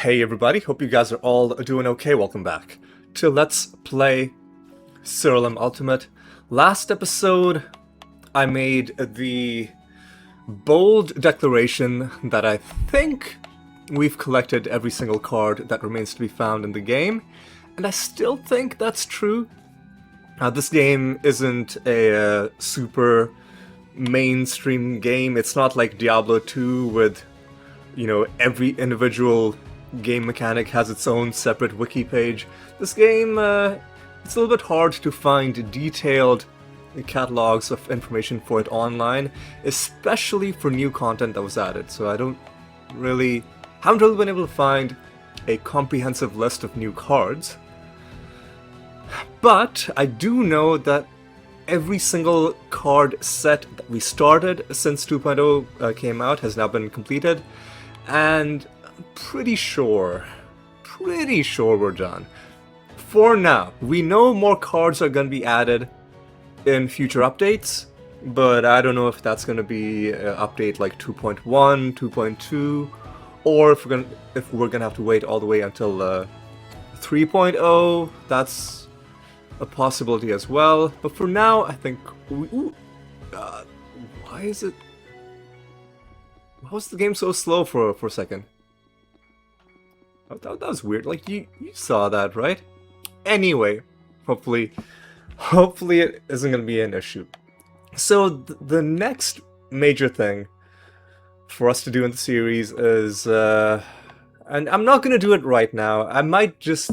Hey everybody, hope you guys are all doing okay. Welcome back to Let's Play Siralim Ultimate. Last episode, I made the bold declaration that I think we've collected every single card that remains to be found in the game, and I still think that's true. This game isn't a super mainstream game. It's not like Diablo 2 with, every individual game mechanic has its own separate wiki page. This game, it's a little bit hard to find detailed catalogs of information for it online, especially for new content that was added. So I haven't really been able to find a comprehensive list of new cards. But I do know that every single card set that we started since 2.0 came out has now been completed, and I'm pretty sure we're done. For now, we know more cards are going to be added in future updates, but I don't know if that's going to be an update like 2.1, 2.2, or if we're going to have to wait all the way until 3.0. That's a possibility as well. But for now, I think why was the game so slow for a second? That was weird. Like, you saw that, right? Anyway, hopefully it isn't going to be an issue. So the next major thing for us to do in the series is, and I'm not going to do it right now. I might just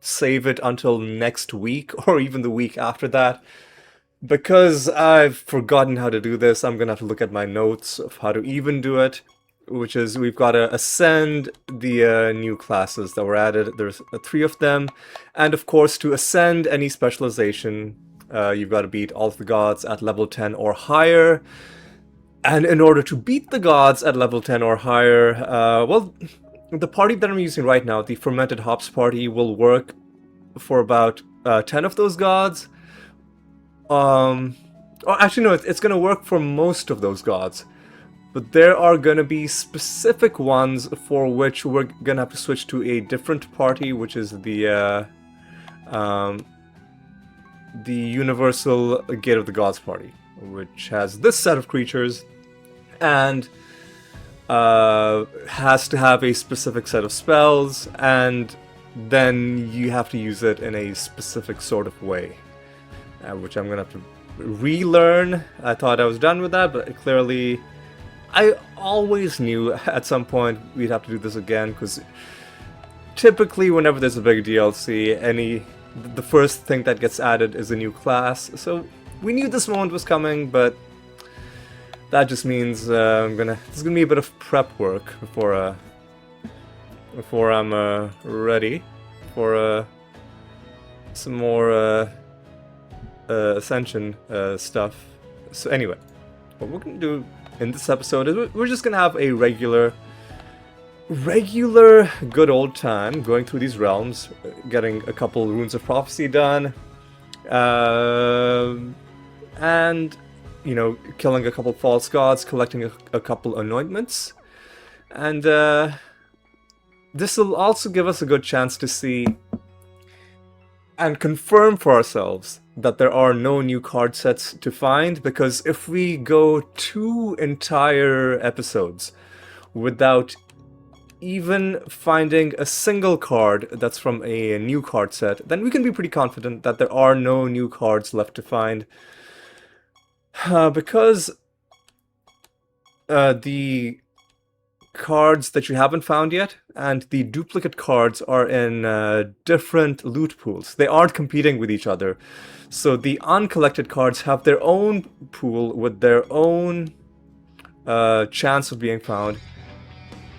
save it until next week or even the week after that. Because I've forgotten how to do this, I'm going to have to look at my notes of how to even do it. Which is, we've got to ascend the new classes that were added. There's 3 of them. And of course, to ascend any specialization, you've got to beat all of the gods at level 10 or higher. And in order to beat the gods at level 10 or higher, well, the party that I'm using right now, the Fermented Hops party, will work for about 10 of those gods. Or actually, no, it's going to work for most of those gods. But there are going to be specific ones for which we're going to have to switch to a different party, which is the Universal Gate of the Gods party, which has this set of creatures and has to have a specific set of spells, and then you have to use it in a specific sort of way, which I'm going to have to relearn. I thought I was done with that, but clearly I always knew at some point we'd have to do this again, because typically whenever there's a big DLC, the first thing that gets added is a new class. So we knew this moment was coming, but that just means there's gonna be a bit of prep work before I'm ready for some more Ascension stuff. So anyway, what we're gonna do in this episode is we're just gonna have a regular good old time going through these realms, getting a couple runes of prophecy done, and killing a couple false gods, collecting a couple anointments, and this will also give us a good chance to see and confirm for ourselves that there are no new card sets to find, because if we go 2 entire episodes without even finding a single card that's from a new card set, then we can be pretty confident that there are no new cards left to find. Because the cards that you haven't found yet and the duplicate cards are in different loot pools. They aren't competing with each other. So the uncollected cards have their own pool with their own chance of being found.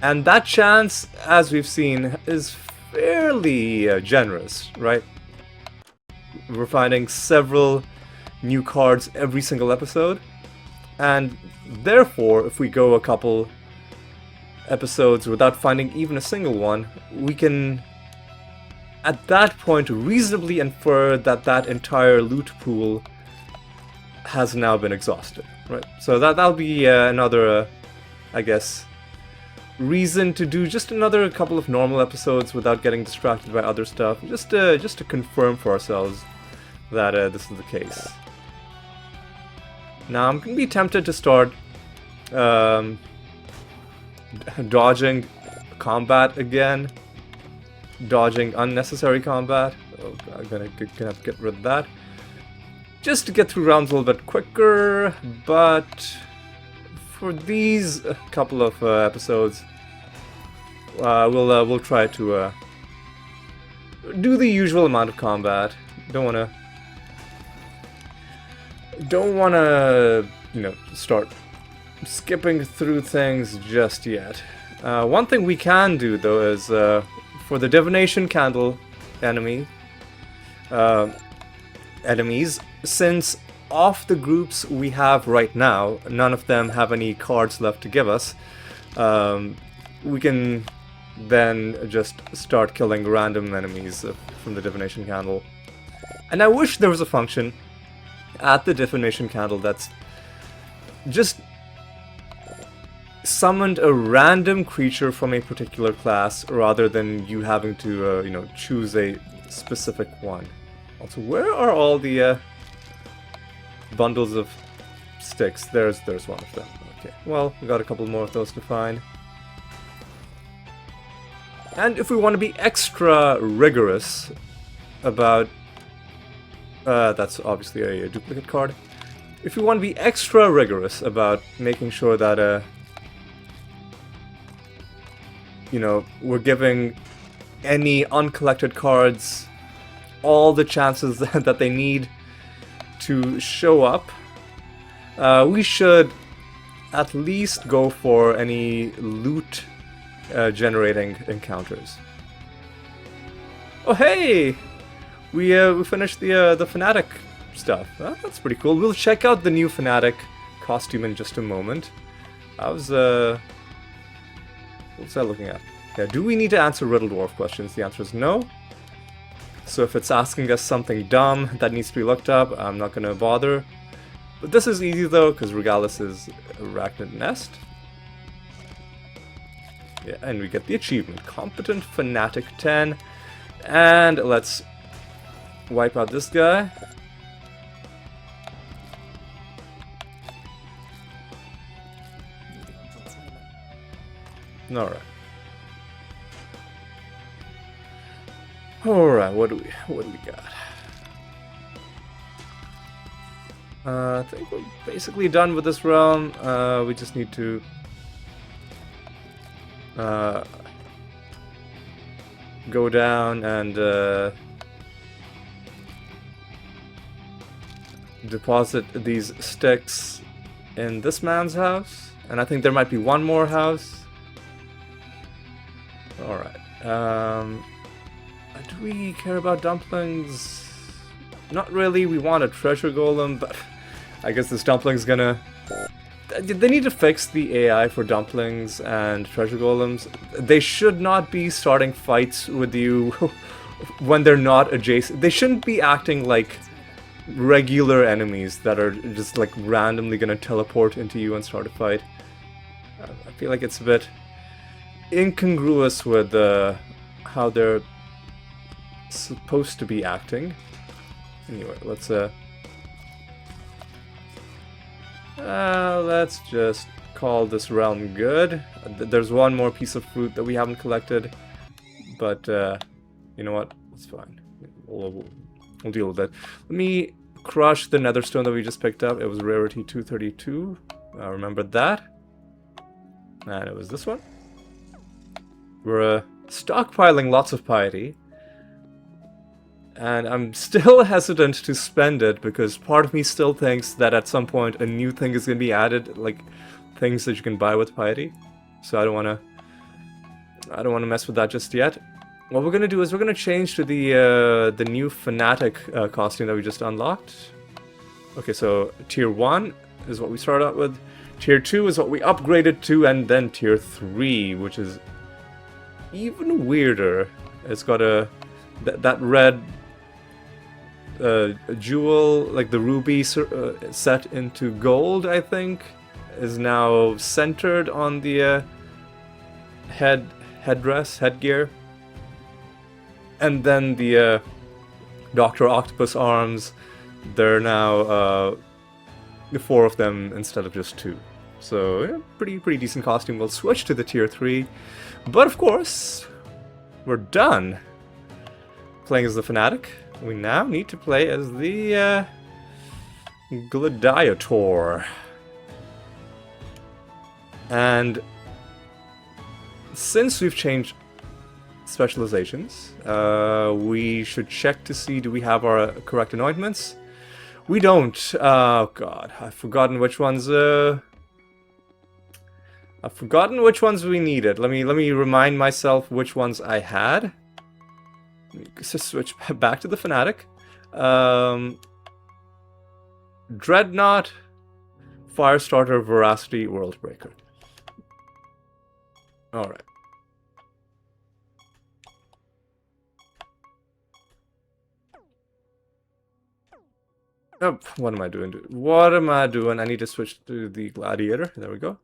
And that chance, as we've seen, is fairly generous, right? We're finding several new cards every single episode. And therefore, if we go a couple episodes without finding even a single one, we can at that point reasonably infer that that entire loot pool has now been exhausted, right? So that'll be another, I guess, reason to do just another couple of normal episodes without getting distracted by other stuff, just to confirm for ourselves that this is the case. Now I'm gonna be tempted to start dodging combat again, dodging unnecessary combat. Oh, I'm gonna have to get rid of that, just to get through rounds a little bit quicker. But for these couple of episodes, we'll try to do the usual amount of combat. Don't wanna, you know, start skipping through things just yet. One thing we can do though is for the divination candle enemies, since of the groups we have right now, none of them have any cards left to give us, we can then just start killing random enemies from the divination candle. And I wish there was a function at the divination candle that's just summoned a random creature from a particular class rather than you having to you know, choose a specific one. Also, where are all the bundles of sticks? There's one of them. Okay, well, we got a couple more of those to find. And if we want to be extra rigorous about that's obviously a duplicate card. If we want to be extra rigorous about making sure that you know, we're giving any uncollected cards all the chances that they need to show up, we should at least go for any loot generating encounters. Oh hey! We finished the Fnatic stuff. That's pretty cool. We'll check out the new Fnatic costume in just a moment. I was what's that looking at? Yeah, do we need to answer Riddle Dwarf questions? The answer is no. So if it's asking us something dumb that needs to be looked up, I'm not gonna bother. But this is easy though, because Regalis is Arachnid Nest. Yeah, and we get the achievement, Competent Fanatic 10. And let's wipe out this guy. Alright. Alright, what do we got? I think we're basically done with this realm. We just need to go down and deposit these sticks in this man's house. And I think there might be one more house. Alright. Do we care about dumplings? Not really. We want a treasure golem, but I guess this dumpling's gonna... They need to fix the AI for dumplings and treasure golems. They should not be starting fights with you when they're not adjacent. They shouldn't be acting like regular enemies that are just like randomly gonna teleport into you and start a fight. I feel like it's a bit incongruous with how they're supposed to be acting. Anyway, let's just call this realm good. There's one more piece of fruit that we haven't collected, but you know what? It's fine. We'll deal with it. Let me crush the nether stone that we just picked up. It was rarity 232. I remember that. And it was this one. We're stockpiling lots of piety. And I'm still hesitant to spend it because part of me still thinks that at some point a new thing is going to be added, like things that you can buy with piety. So I don't want to mess with that just yet. What we're going to do is we're going to change to the new Fanatic costume that we just unlocked. Okay, so tier 1 is what we start out with. Tier 2 is what we upgraded to, and then tier 3, which is even weirder. It's got that red jewel, like the ruby set into gold, I think, is now centered on the headgear. And then the Dr. Octopus arms, they're now 4 of them instead of just 2. So yeah, pretty decent costume. We'll switch to the tier 3. But of course, we're done playing as the Fanatic. We now need to play as the Gladiator. And since we've changed specializations, we should check to see do we have our correct anointments. We don't. Oh god, I've forgotten which ones. I've forgotten which ones we needed. Let me remind myself which ones I had. Just switch back to the Fanatic. Dreadnought, Firestarter, Veracity, Worldbreaker. Alright. Oh, what am I doing? What am I doing? I need to switch to the Gladiator. There we go.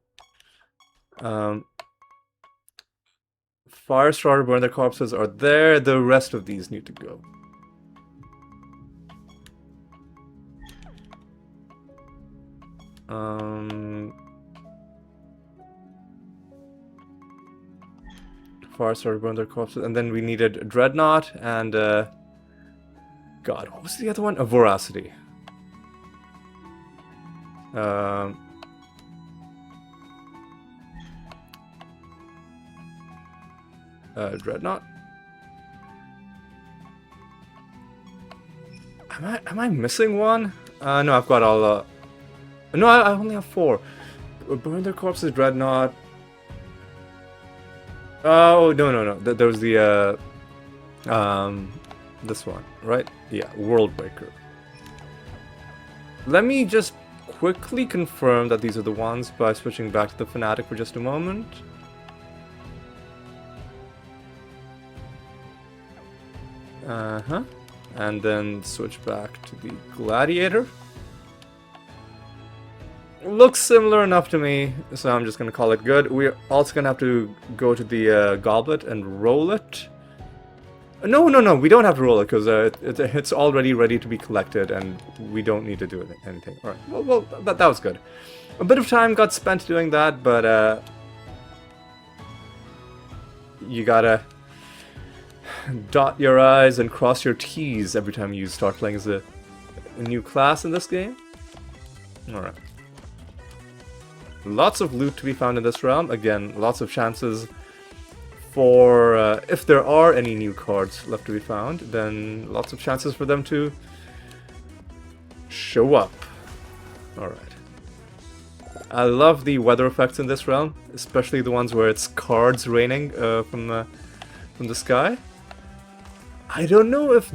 Firestarter, Burn Their Corpses are there. The rest of these need to go. Firestarter, Burn Their Corpses, and then we needed Dreadnought and God, what was the other one? A Veracity. Dreadnought. Am I missing one? No, I've got all. No, I only have 4. Burn Their Corpses, Dreadnought. Oh no. There was the this one, right? Yeah, Worldbreaker. Let me just quickly confirm that these are the ones by switching back to the Fanatic for just a moment. And then switch back to the Gladiator. Looks similar enough to me, so I'm just gonna call it good. We're also gonna have to go to the Goblet and roll it. No, we don't have to roll it because it's already ready to be collected and we don't need to do anything. Alright, well that was good. A bit of time got spent doing that, but you gotta dot your I's and cross your T's every time you start playing as a new class in this game. Alright. Lots of loot to be found in this realm. Again, lots of chances for, if there are any new cards left to be found, then lots of chances for them to show up. Alright. I love the weather effects in this realm, especially the ones where it's cards raining from the sky. I don't know if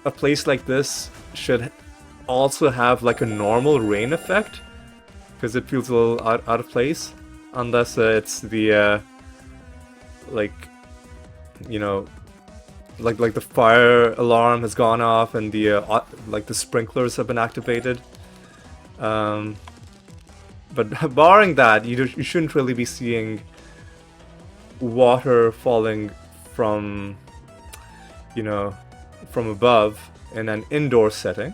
a place like this should also have like a normal rain effect, because it feels a little out of place, unless it's the like, you know, like the fire alarm has gone off and the like the sprinklers have been activated. But barring that, you shouldn't really be seeing water falling from, you know, from above in an indoor setting,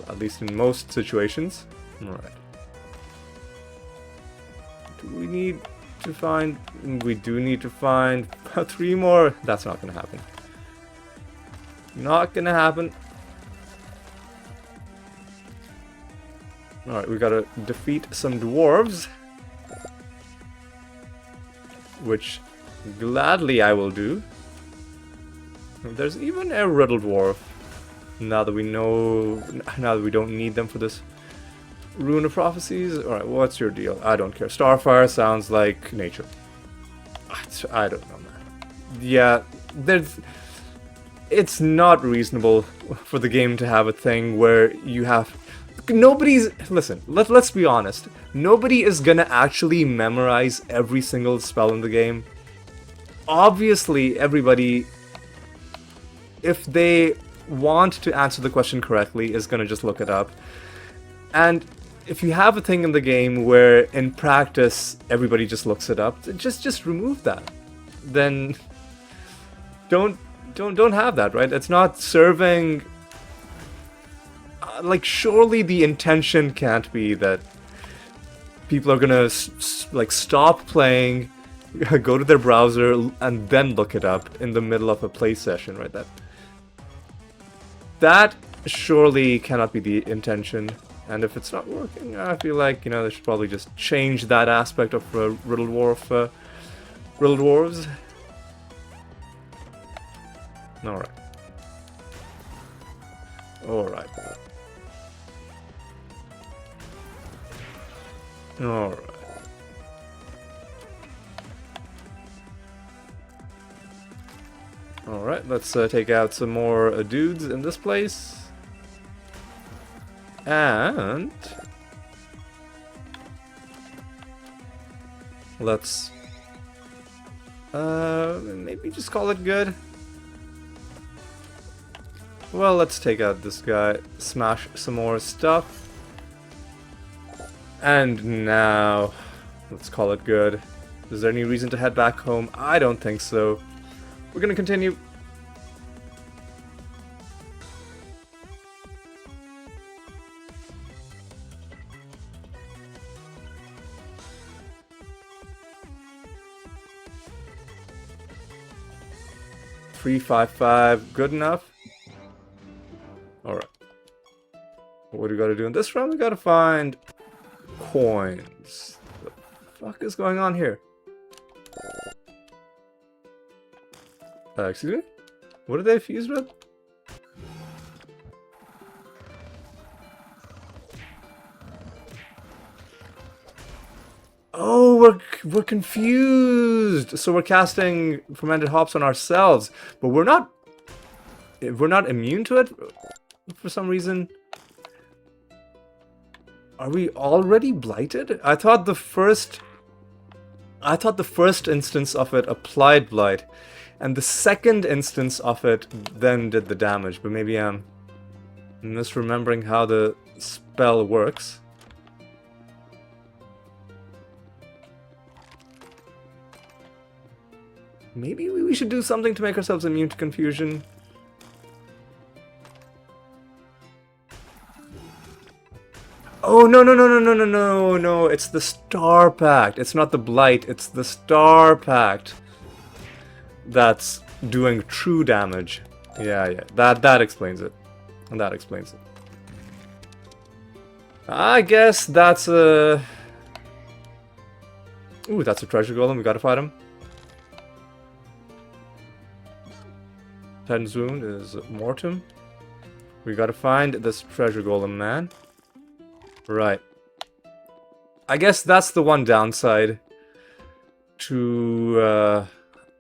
at least in most situations. Alright. Do we need to find... We do need to find 3 more. That's not gonna happen. Not gonna happen. Alright, we gotta defeat some dwarves, which gladly I will do. There's even a riddle dwarf. Now that we don't need them for this Rune of Prophecies. Alright, what's your deal? I don't care. Starfire sounds like nature. I don't know, man. Yeah, it's not reasonable for the game to have a thing where you have... Listen, let's be honest. Nobody is gonna actually memorize every single spell in the game. Obviously, everybody, if they want to answer the question correctly, is gonna just look it up. And if you have a thing in the game where in practice everybody just looks it up, just remove that. Then don't have that, right? It's not serving. Like, surely the intention can't be that people are gonna like stop playing, go to their browser, and then look it up in the middle of a play session, right? That surely cannot be the intention. And if it's not working, I feel like, you know, they should probably just change that aspect of Riddle Dwarves. Alright. Alright. Alright. Alright, let's take out some more dudes in this place. And let's maybe just call it good. Well, let's take out this guy, smash some more stuff. And now, let's call it good. Is there any reason to head back home? I don't think so. We're gonna continue. $355, good enough. Alright. What do we gotta do in this round? We gotta find coins. What the fuck is going on here? Excuse me? What are they fused with? Oh, we're confused. So we're casting fermented hops on ourselves, but we're not immune to it for some reason. Are we already blighted? I thought the first instance of it applied blight, and the second instance of it then did the damage, but maybe I'm misremembering how the spell works. Maybe we should do something to make ourselves immune to confusion. Oh, no, it's the Star Pact. It's not the Blight, it's the Star Pact that's doing true damage. Yeah, that explains it. And that explains it. I guess that's a... Ooh, that's a treasure golem, we gotta fight him. Titan's wound is Mortem. We gotta find this treasure golem, man. Right. I guess that's the one downside to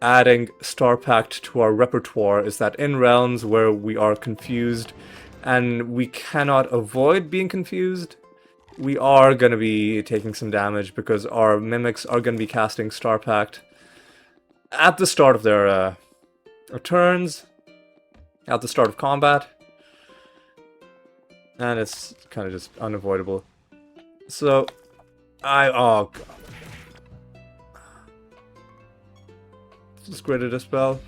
adding Star Pact to our repertoire, is that in realms where we are confused and we cannot avoid being confused, we are going to be taking some damage because our mimics are going to be casting Star Pact at the start of their turns, at the start of combat, and it's kind of just unavoidable. So, oh god. Just graded a spell.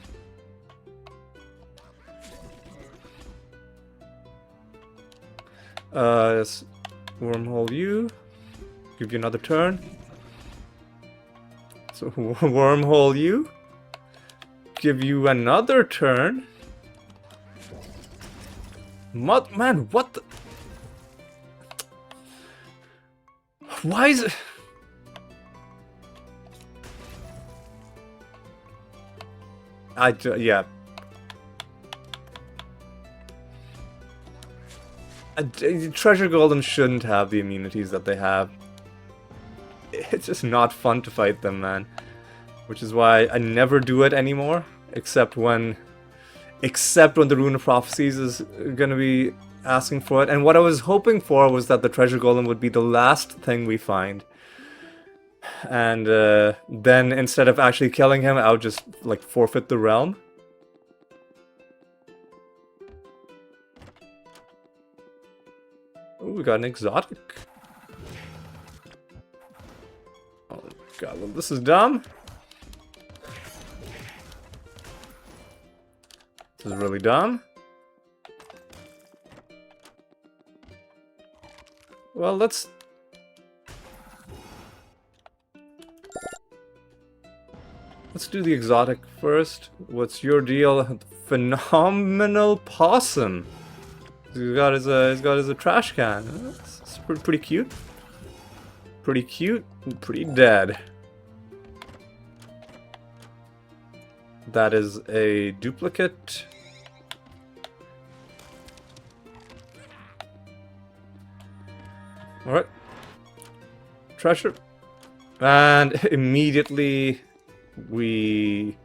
Let's wormhole you. Give you another turn. So, wormhole you. Give you another turn. Man, what the... Why is it... yeah. Treasure Golem shouldn't have the immunities that they have. It's just not fun to fight them, man. Which is why I never do it anymore, except when the Rune of Prophecies is gonna be asking for it. And what I was hoping for was that the Treasure Golem would be the last thing we find. And then instead of actually killing him, I would just like forfeit the realm. Oh, we got an exotic. God, well, this is dumb. This is really dumb. Well, let's do the exotic first. What's your deal? Phenomenal possum. He's got his trash can. It's pretty cute. Pretty cute. And pretty dead. That is a duplicate. All right. Treasure. And immediately we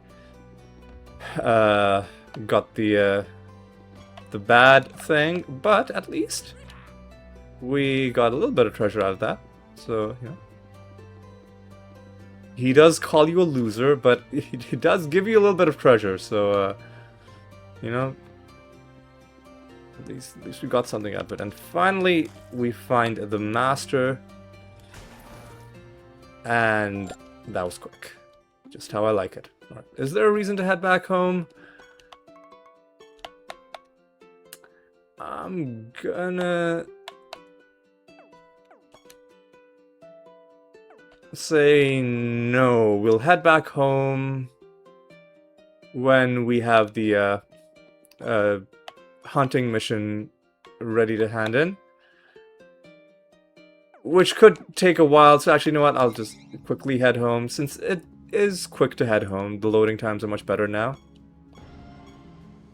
got the bad thing, but at least we got a little bit of treasure out of that. So, you know. He does call you a loser, but he does give you a little bit of treasure, so, you know, at least we got something out of it. And finally, we find the master, and that was quick. Just how I like it. All right. Is there a reason to head back home? I'm gonna say no. We'll head back home when we have the hunting mission ready to hand in. Which could take a while, so actually, you know what? I'll just quickly head home, since it is quick to head home. The loading times are much better now.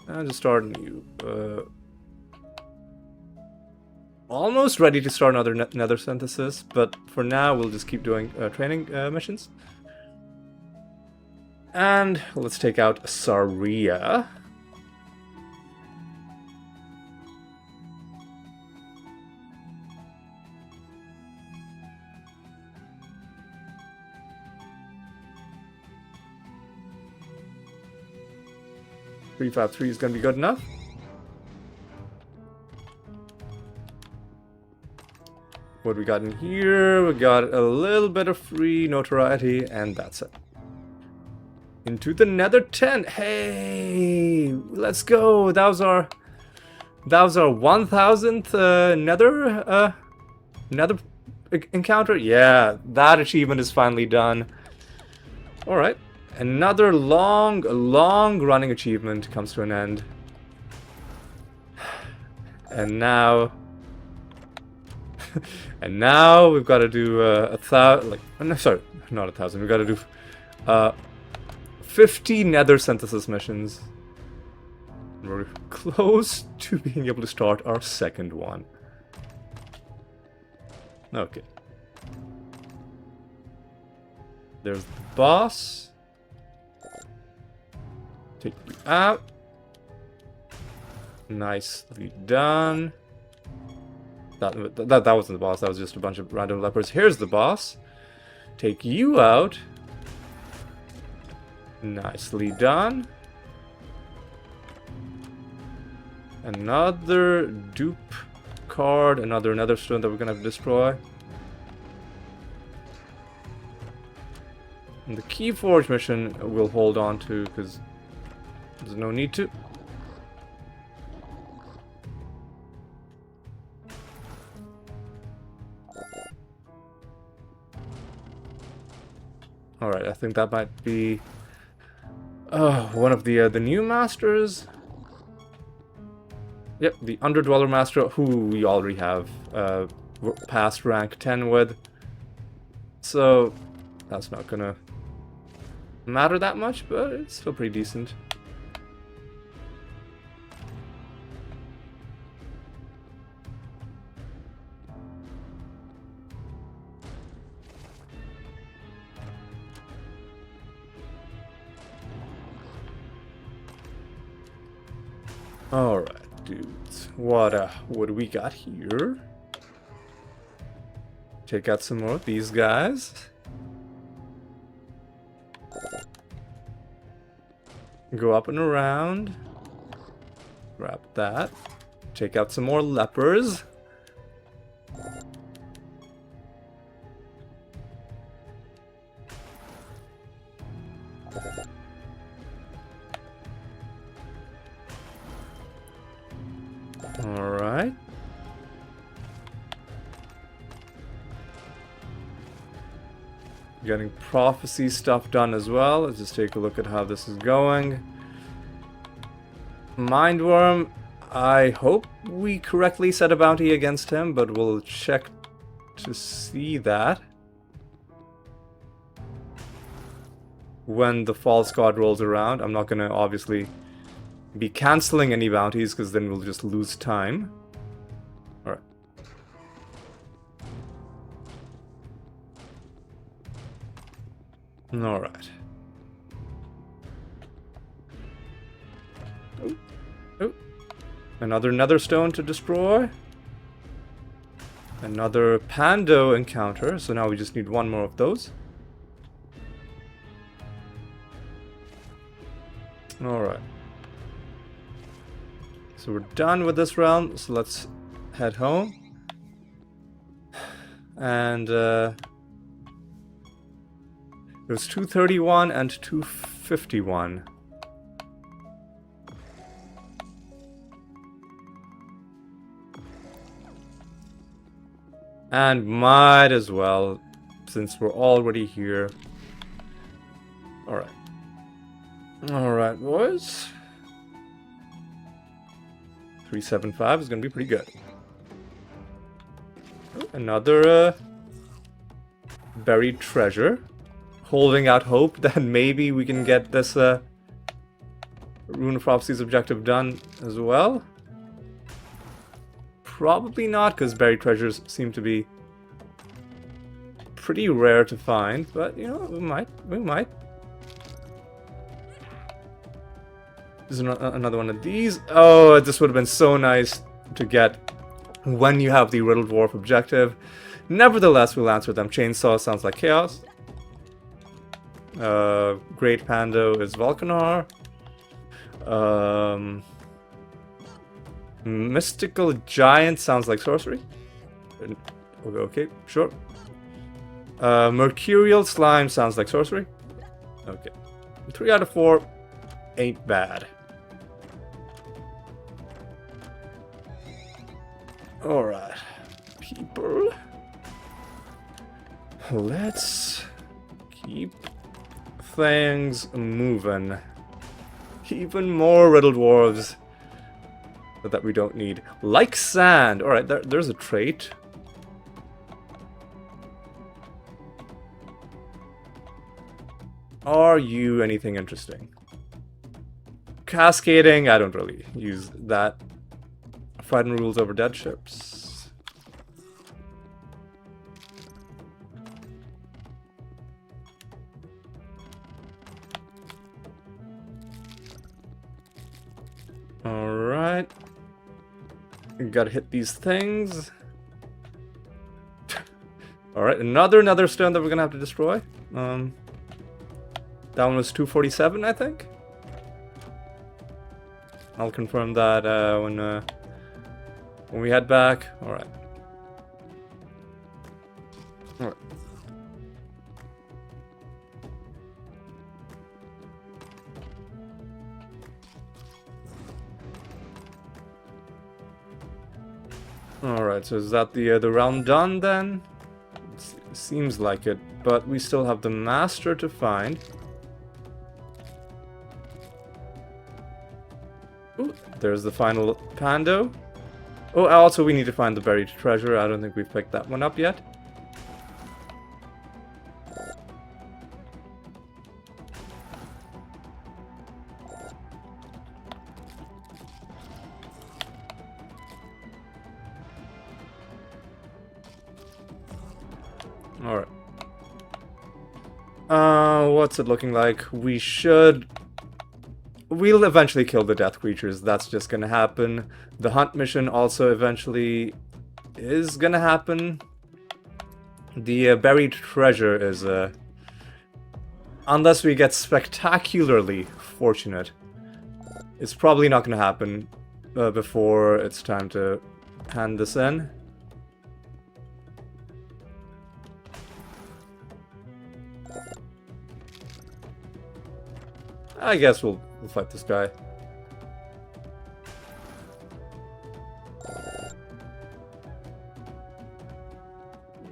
I'll just start new. Almost ready to start another nether synthesis, but for now we'll just keep doing training missions. And let's take out Saria. .353 is going to be good enough. What we got in here? We got a little bit of free notoriety, and that's it. Into the nether tent. Hey, let's go. That was our 1000th nether encounter. Yeah, that achievement is finally done. All right, another long running achievement comes to an end, and now. And now we've got to do 1,000, no, sorry, not 1,000. We've got to do 50 nether synthesis missions. We're close to being able to start our second one. Okay. There's the boss. Take you out. Nicely done. That wasn't the boss, that was just a bunch of random lepers. Here's the boss. Take you out. Nicely done. Another dupe card, another nether stone that we're gonna have to destroy. And the Keyforge mission we'll hold on to, because there's no need to. Alright, I think that might be one of the new masters. Yep, the Underdweller Master, who we already have past rank 10 with. So, that's not gonna matter that much, but it's still pretty decent. Alright, dudes. What do we got here? Check out some more of these guys. Go up and around. Grab that. Check out some more lepers. getting prophecy stuff done as well. Let's just take a look at how this is going. Mindworm, I hope we correctly set a bounty against him, but we'll check to see that when the false god rolls around. I'm not going to obviously be cancelling any bounties because then we'll just lose time. Alright. Alright. Oh. Oh. Another nether stone to destroy. Another Pando encounter, so now we just need one more of those. Alright. So we're done with this round, so let's head home. And it was 231 and 251. And might as well, since we're already here. Alright. Alright, boys. 375 is gonna be pretty good. Oh, another buried treasure. Holding out hope that maybe we can get this Rune of Prophecy's objective done as well. Probably not, because buried treasures seem to be pretty rare to find, but you know, we might. There's another one of these. Oh, this would have been so nice to get when you have the Riddle Dwarf objective. Nevertheless, we'll answer them. Chainsaw sounds like chaos. Great Pando is Volcanar. Mystical Giant sounds like sorcery. Okay, sure. Mercurial Slime sounds like sorcery. Okay. 3 out of 4 ain't bad. Alright. People. Let's keep things moving. Even more Riddle Dwarves that we don't need. Like sand. Alright, there's a trait. Are you anything interesting? Cascading, I don't really use that. Fighting rules over dead ships. Alright. Gotta hit these things. Alright, another stone that we're gonna have to destroy. That one was 247, I think. I'll confirm that when we head back. Alright. Alright. Alright, so is that the round done then? It seems like it, but we still have the master to find. Ooh, there's the final Pando. Oh, also we need to find the buried treasure. I don't think we've picked that one up yet. Alright. What's it looking like? We'll eventually kill the death creatures. That's just gonna happen. The hunt mission also eventually is gonna happen. The buried treasure is, unless we get spectacularly fortunate, it's probably not gonna happen before it's time to hand this in. I guess we'll fight this guy.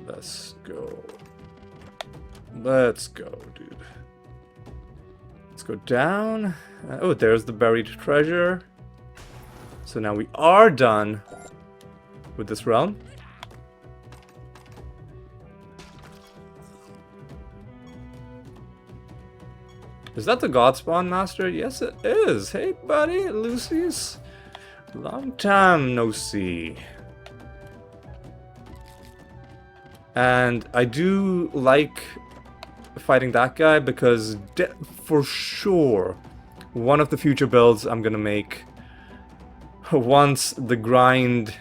Let's go. Let's go, dude. Let's go down. Oh, there's the buried treasure. So now we are done with this realm. Is that the Godspawn Master? Yes, it is. Hey, buddy, Lucius. Long time no see. And I do like fighting that guy because for sure one of the future builds I'm gonna make once the grinds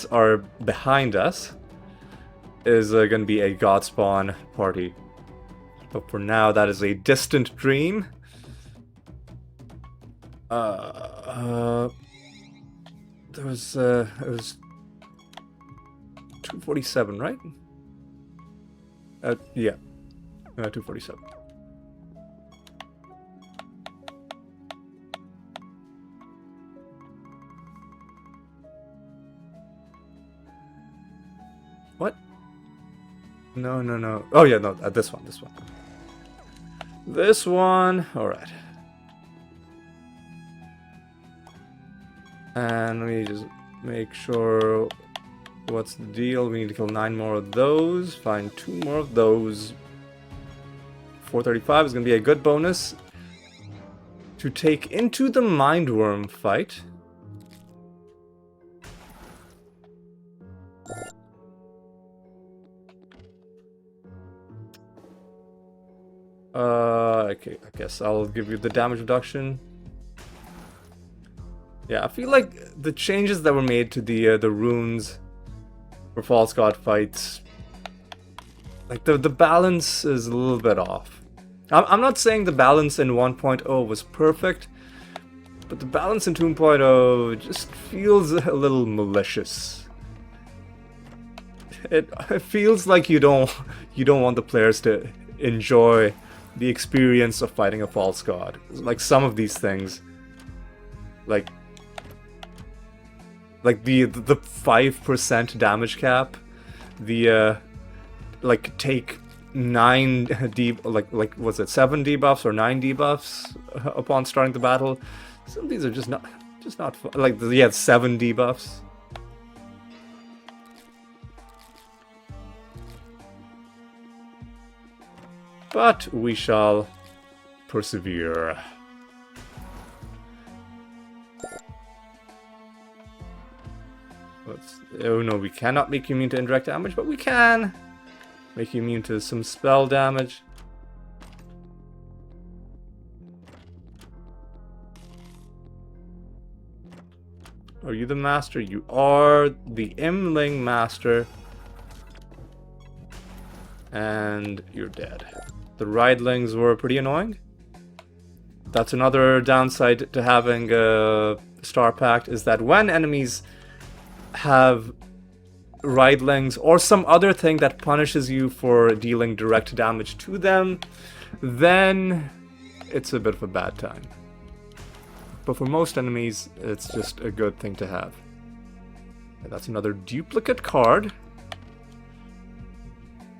are behind us is gonna be a Godspawn party. But for now, that is a distant dream. It was 247, right? Yeah, 247. What? No, no, no. Oh yeah, no, this one, this one. This one, alright. And let me just make sure what's the deal. We need to kill 9 more of those, find 2 more of those. 435 is going to be a good bonus to take into the Mindworm fight. Okay, I guess I'll give you the damage reduction. Yeah, I feel like the changes that were made to the runes for False God fights, like the balance is a little bit off. I'm not saying the balance in 1.0 was perfect, but the balance in 2.0 just feels a little malicious. It feels like you don't want the players to enjoy the experience of fighting a false god. Like some of these things, like the 5% damage cap, the like take 9 like was it 7 debuffs or 9 debuffs upon starting the battle. Some of these are just not fun. Like yeah, 7 debuffs. But we shall persevere. Oh no, we cannot make you immune to indirect damage, but we can make you immune to some spell damage. Are you the master? You are the Imling master. And you're dead. The Ridelings were pretty annoying. That's another downside to having a Star Pact, is that when enemies have Ridelings or some other thing that punishes you for dealing direct damage to them, then it's a bit of a bad time. But for most enemies, it's just a good thing to have. And that's another duplicate card.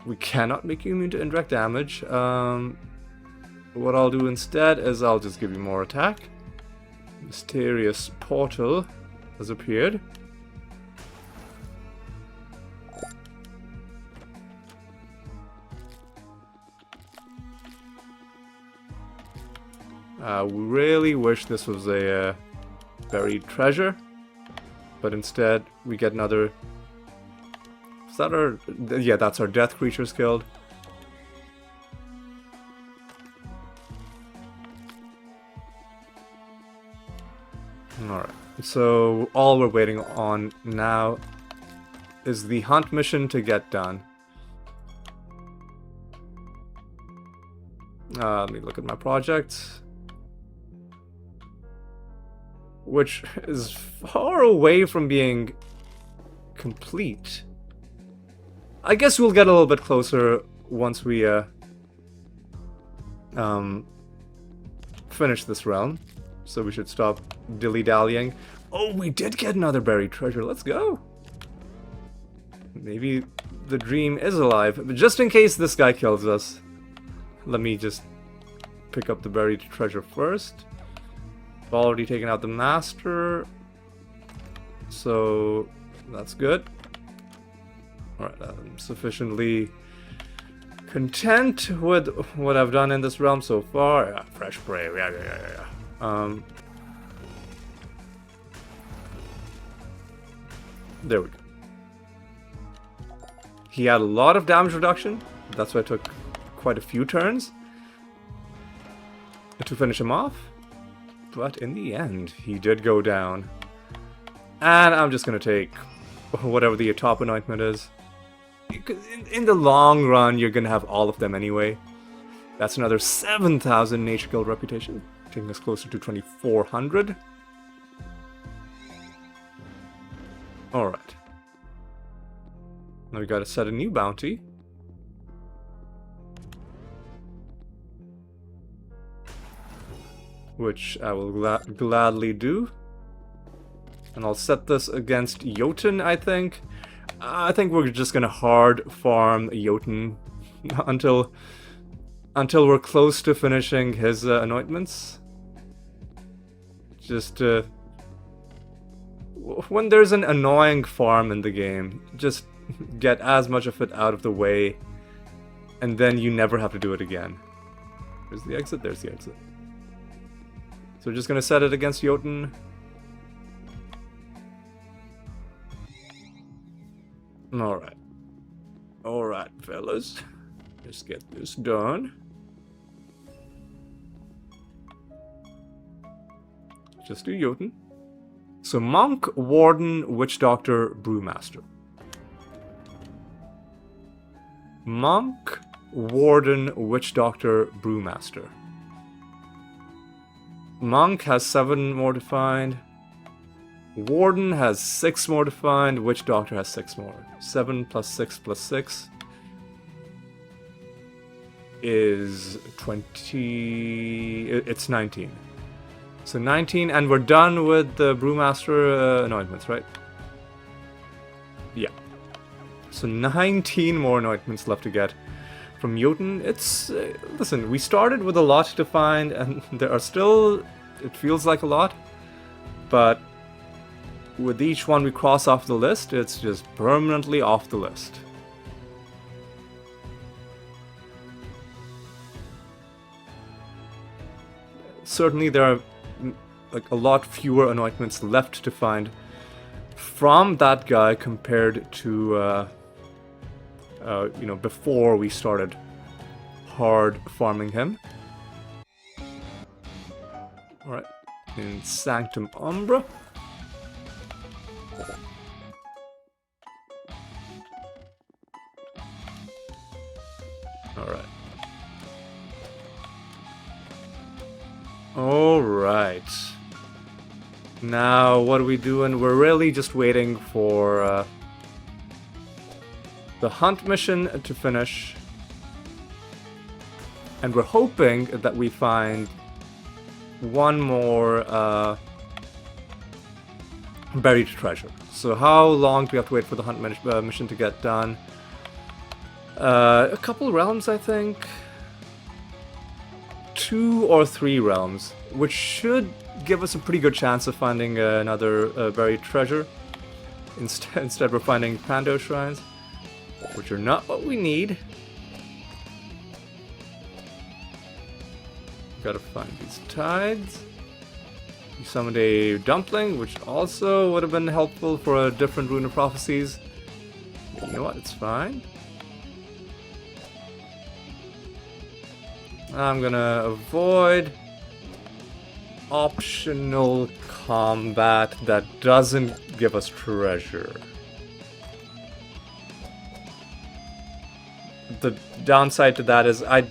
We cannot make you immune to indirect damage. What I'll do instead is I'll just give you more attack. Mysterious portal has appeared. We really wish this was a buried treasure, but instead we get another. Is that our? Yeah, that's our death creatures killed. Alright, so all we're waiting on now is the hunt mission to get done. Let me look at my project, which is far away from being complete. I guess we'll get a little bit closer once we finish this realm. So we should stop dilly-dallying. Oh, we did get another buried treasure. Let's go. Maybe the dream is alive. But just in case this guy kills us, let me just pick up the buried treasure first. I've already taken out the master, so that's good. Alright, I'm sufficiently content with what I've done in this realm so far. Yeah, fresh prey, yeah. There we go. He had a lot of damage reduction. That's why it took quite a few turns to finish him off. But in the end, he did go down. And I'm just going to take whatever the top anointment is. In the long run, you're going to have all of them anyway. That's another 7,000 nature guild reputation, taking us closer to 2,400. Alright. Now we gotta set a new bounty. Which I will gladly do. And I'll set this against Jotun, I think. I think we're just gonna hard farm Jotun until we're close to finishing his anointments. Just when there's an annoying farm in the game, just get as much of it out of the way, and then you never have to do it again. There's the exit, there's the exit. So we're just gonna set it against Jotun. Alright. Alright, fellas. Let's get this done. Just do Jotun. So Monk, Warden, Witch Doctor, Brewmaster. Monk, Warden, Witch Doctor, Brewmaster. Monk has 7 more defined. Warden has 6 more defined. Witch Doctor has 6 more. 7 plus 6 plus 6 is 20... It's 19. So 19, and we're done with the Brewmaster anointments, right? Yeah. So 19 more anointments left to get from Jotun. It's... listen, we started with a lot to find, and there are still... It feels like a lot, but with each one we cross off the list, it's just permanently off the list. Certainly there are like a lot fewer anointments left to find from that guy compared to you know, before we started hard farming him. Alright, in Sanctum Umbra. Alright. Alright. Now, what are we doing? We're really just waiting for the hunt mission to finish. And we're hoping that we find one more buried treasure. So how long do we have to wait for the hunt mission to get done? A couple realms, I think. 2 or 3 realms, which should give us a pretty good chance of finding another buried treasure. Instead we're finding Pando shrines, which are not what we need. Gotta find these tides. We summoned a dumpling, which also would have been helpful for a different Rune of Prophecies. You know what, it's fine. I'm gonna avoid optional combat that doesn't give us treasure. The downside to that is I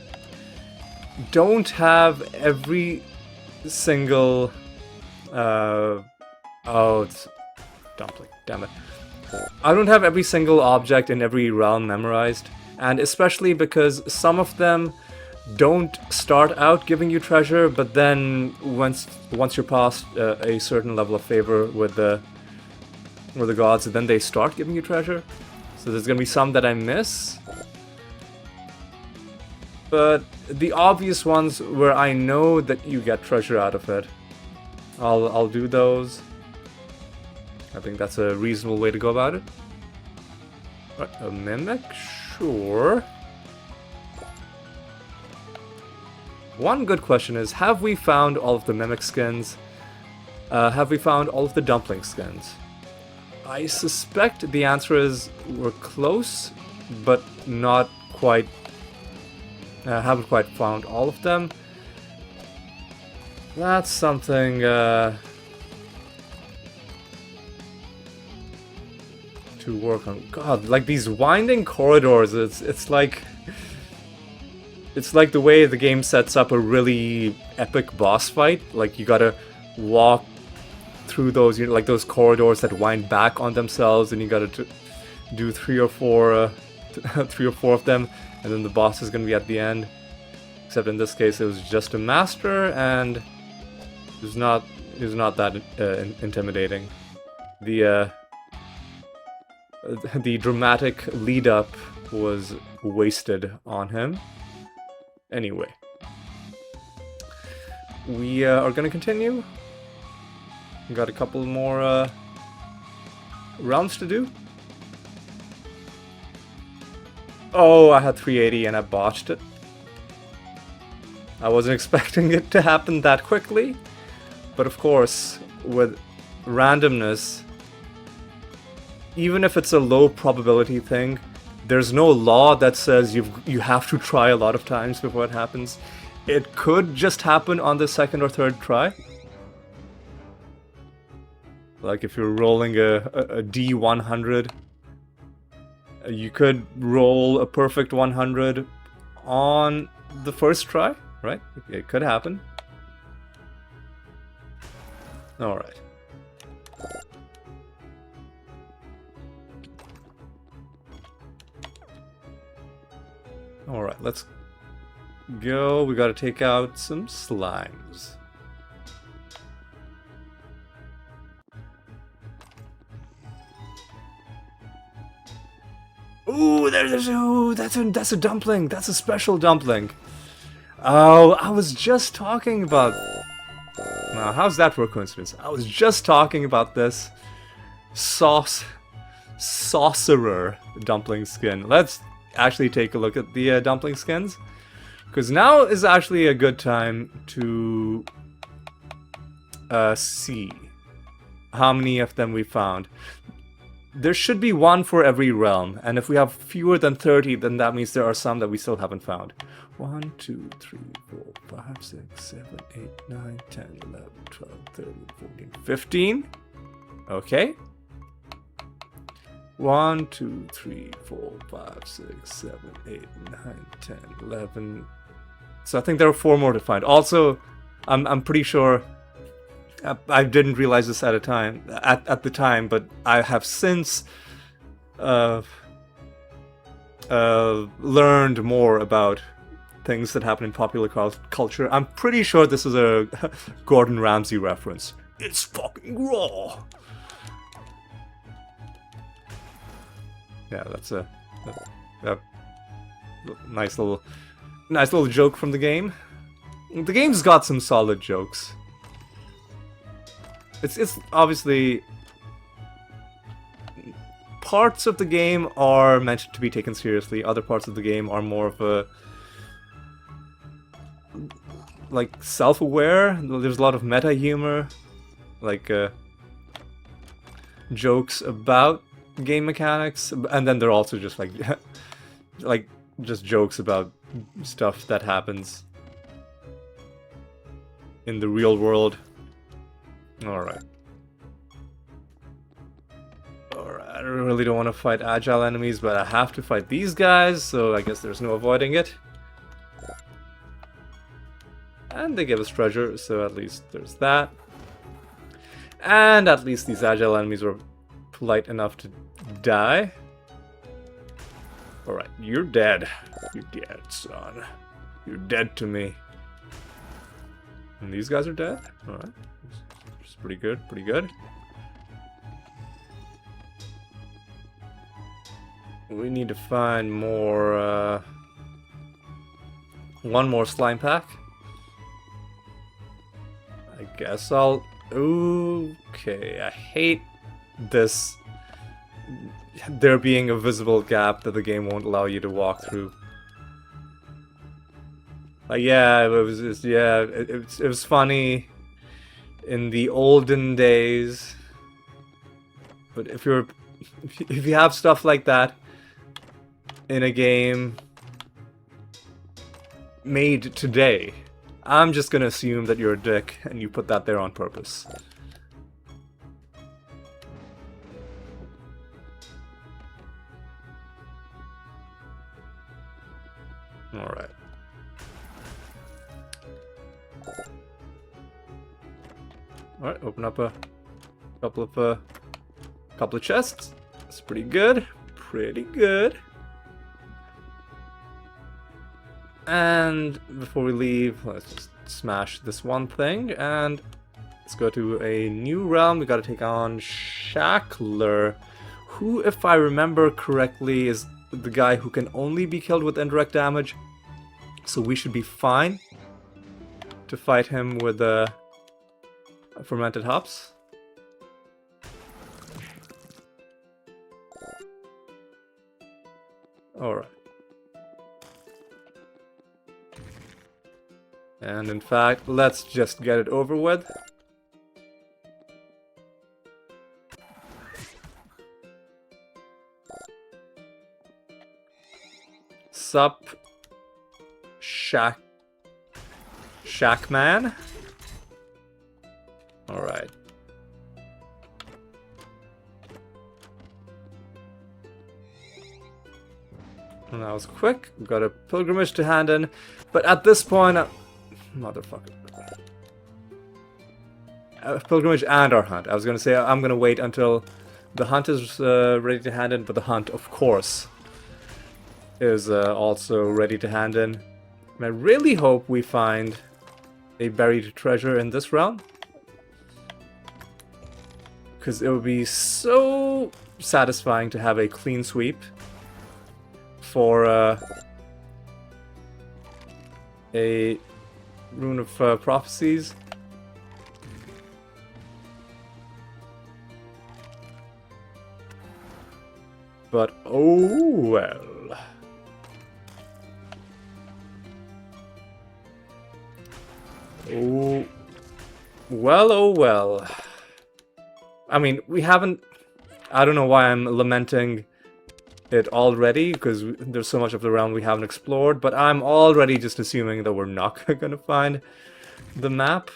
don't have every single... oh, it's dumpling, damn it. I don't have every single object in every realm memorized, and especially because some of them don't start out giving you treasure, but then once you're past a certain level of favor with the gods, then they start giving you treasure. So there's gonna be some that I miss. But the obvious ones where I know that you get treasure out of it, I'll do those. I think that's a reasonable way to go about it. Right, a mimic? Sure. One good question is, have we found all of the mimic skins? Have we found all of the dumpling skins? I suspect the answer is we're close, but not quite. Haven't quite found all of them. That's something to work on. God, like these winding corridors, it's like the way the game sets up a really epic boss fight. Like you gotta walk through those, you know, like those corridors that wind back on themselves, and you gotta do 3 or 4 of them, and then the boss is gonna be at the end. Except in this case, it was just a master, and it was not that intimidating. The dramatic lead up was wasted on him. Anyway, we are gonna continue. We got a couple more rounds to do. Oh, I had 380 and I botched it. I wasn't expecting it to happen that quickly, but of course, with randomness, even if it's a low probability thing, there's no law that says you have to try a lot of times before it happens. It could just happen on the second or third try. Like if you're rolling a D100, you could roll a perfect 100 on the first try, right? It could happen. Alright. Alright, let's go. We gotta take out some slimes. Ooh, that's a dumpling. That's a special dumpling. Oh, I was just talking about. Now, how's that for a coincidence? I was just talking about this sorcerer dumpling skin. Let's actually take a look at the dumpling skins, because now is actually a good time to see how many of them we found. There should be one for every realm, and if we have fewer than 30, then that means there are some that we still haven't found. 1, 2, 3, 4, 5, 6, 7, 8, 9, 10, 11, 12, 13, 14, 15. Okay. 1, 2, 3, 4, 5, 6, 7, 8, 9, 10, 11. So I think there are 4 more to find. Also, I'm pretty sure. I didn't realize this at the time, but I have since learned more about things that happen in popular culture. I'm pretty sure this is a Gordon Ramsay reference. It's fucking raw. Yeah, that's a nice little joke from the game. The game's got some solid jokes. It's obviously parts of the game are meant to be taken seriously. Other parts of the game are more of a like self-aware. There's a lot of meta humor, like jokes about game mechanics, and then they're also just like just jokes about stuff that happens in the real world. Alright. I really don't want to fight agile enemies, but I have to fight these guys, so I guess there's no avoiding it. And they give us treasure, so at least there's that. And at least these agile enemies were polite enough to die. Alright, you're dead. You're dead, son. You're dead to me. And these guys are dead? Alright. Pretty good, pretty good. we need to find more, one more slime pack. I guess I'll... Okay, I hate this... there being a visible gap that the game won't allow you to walk through. Yeah, it was funny in the olden days. But if you have stuff like that in a game made today, I'm just gonna assume that you're a dick and you put that there on purpose. Alright. Alright, open up a couple of chests. That's pretty good. Pretty good. And before we leave, let's just smash this one thing and let's go to a new realm. We gotta take on Shackler, who, if I remember correctly, is the guy who can only be killed with indirect damage. So we should be fine to fight him with fermented hops. Alright. And in fact, let's just get it over with. Sup, Shackman? Alright. And that was quick. We've got a pilgrimage to hand in. But at this point... motherfucker. Pilgrimage and our hunt. I was gonna say I'm gonna wait until the hunt is ready to hand in, but the hunt, of course, is also ready to hand in. And I really hope we find a buried treasure in this realm, because it would be so satisfying to have a clean sweep for a Rune of Prophecies. But oh well. Oh well, oh well. I mean, we haven't... I don't know why I'm lamenting it already, because there's so much of the realm we haven't explored, but I'm already just assuming that we're not gonna find the map.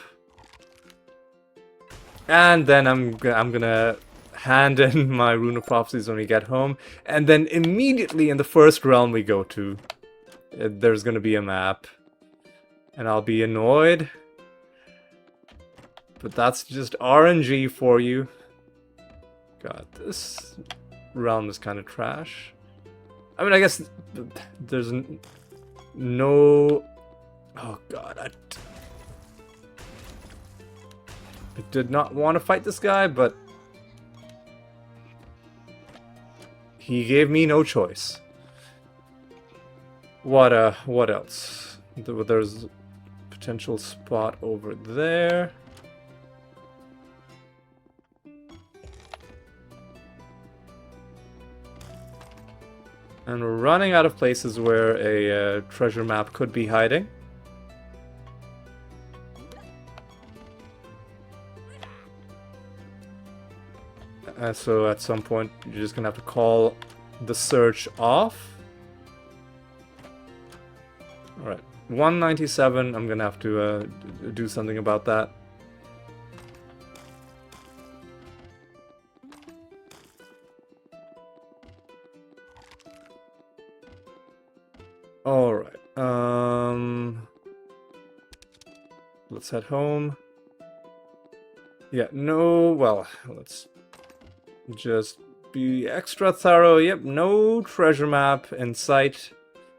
And then I'm gonna hand in my Rune of Prophecies when we get home, and then immediately in the first realm we go to, there's gonna be a map. And I'll be annoyed. But that's just RNG for you. God, this realm is kind of trash. I mean, I guess there's no... Oh god, I did not want to fight this guy, but he gave me no choice. What else? There's a potential spot over there. And we're running out of places where a treasure map could be hiding. So at some point, you're just gonna have to call the search off. Alright, 197, I'm gonna have to do something about that. Alright, let's head home. Yeah, no, well, let's just be extra thorough. Yep, no treasure map in sight.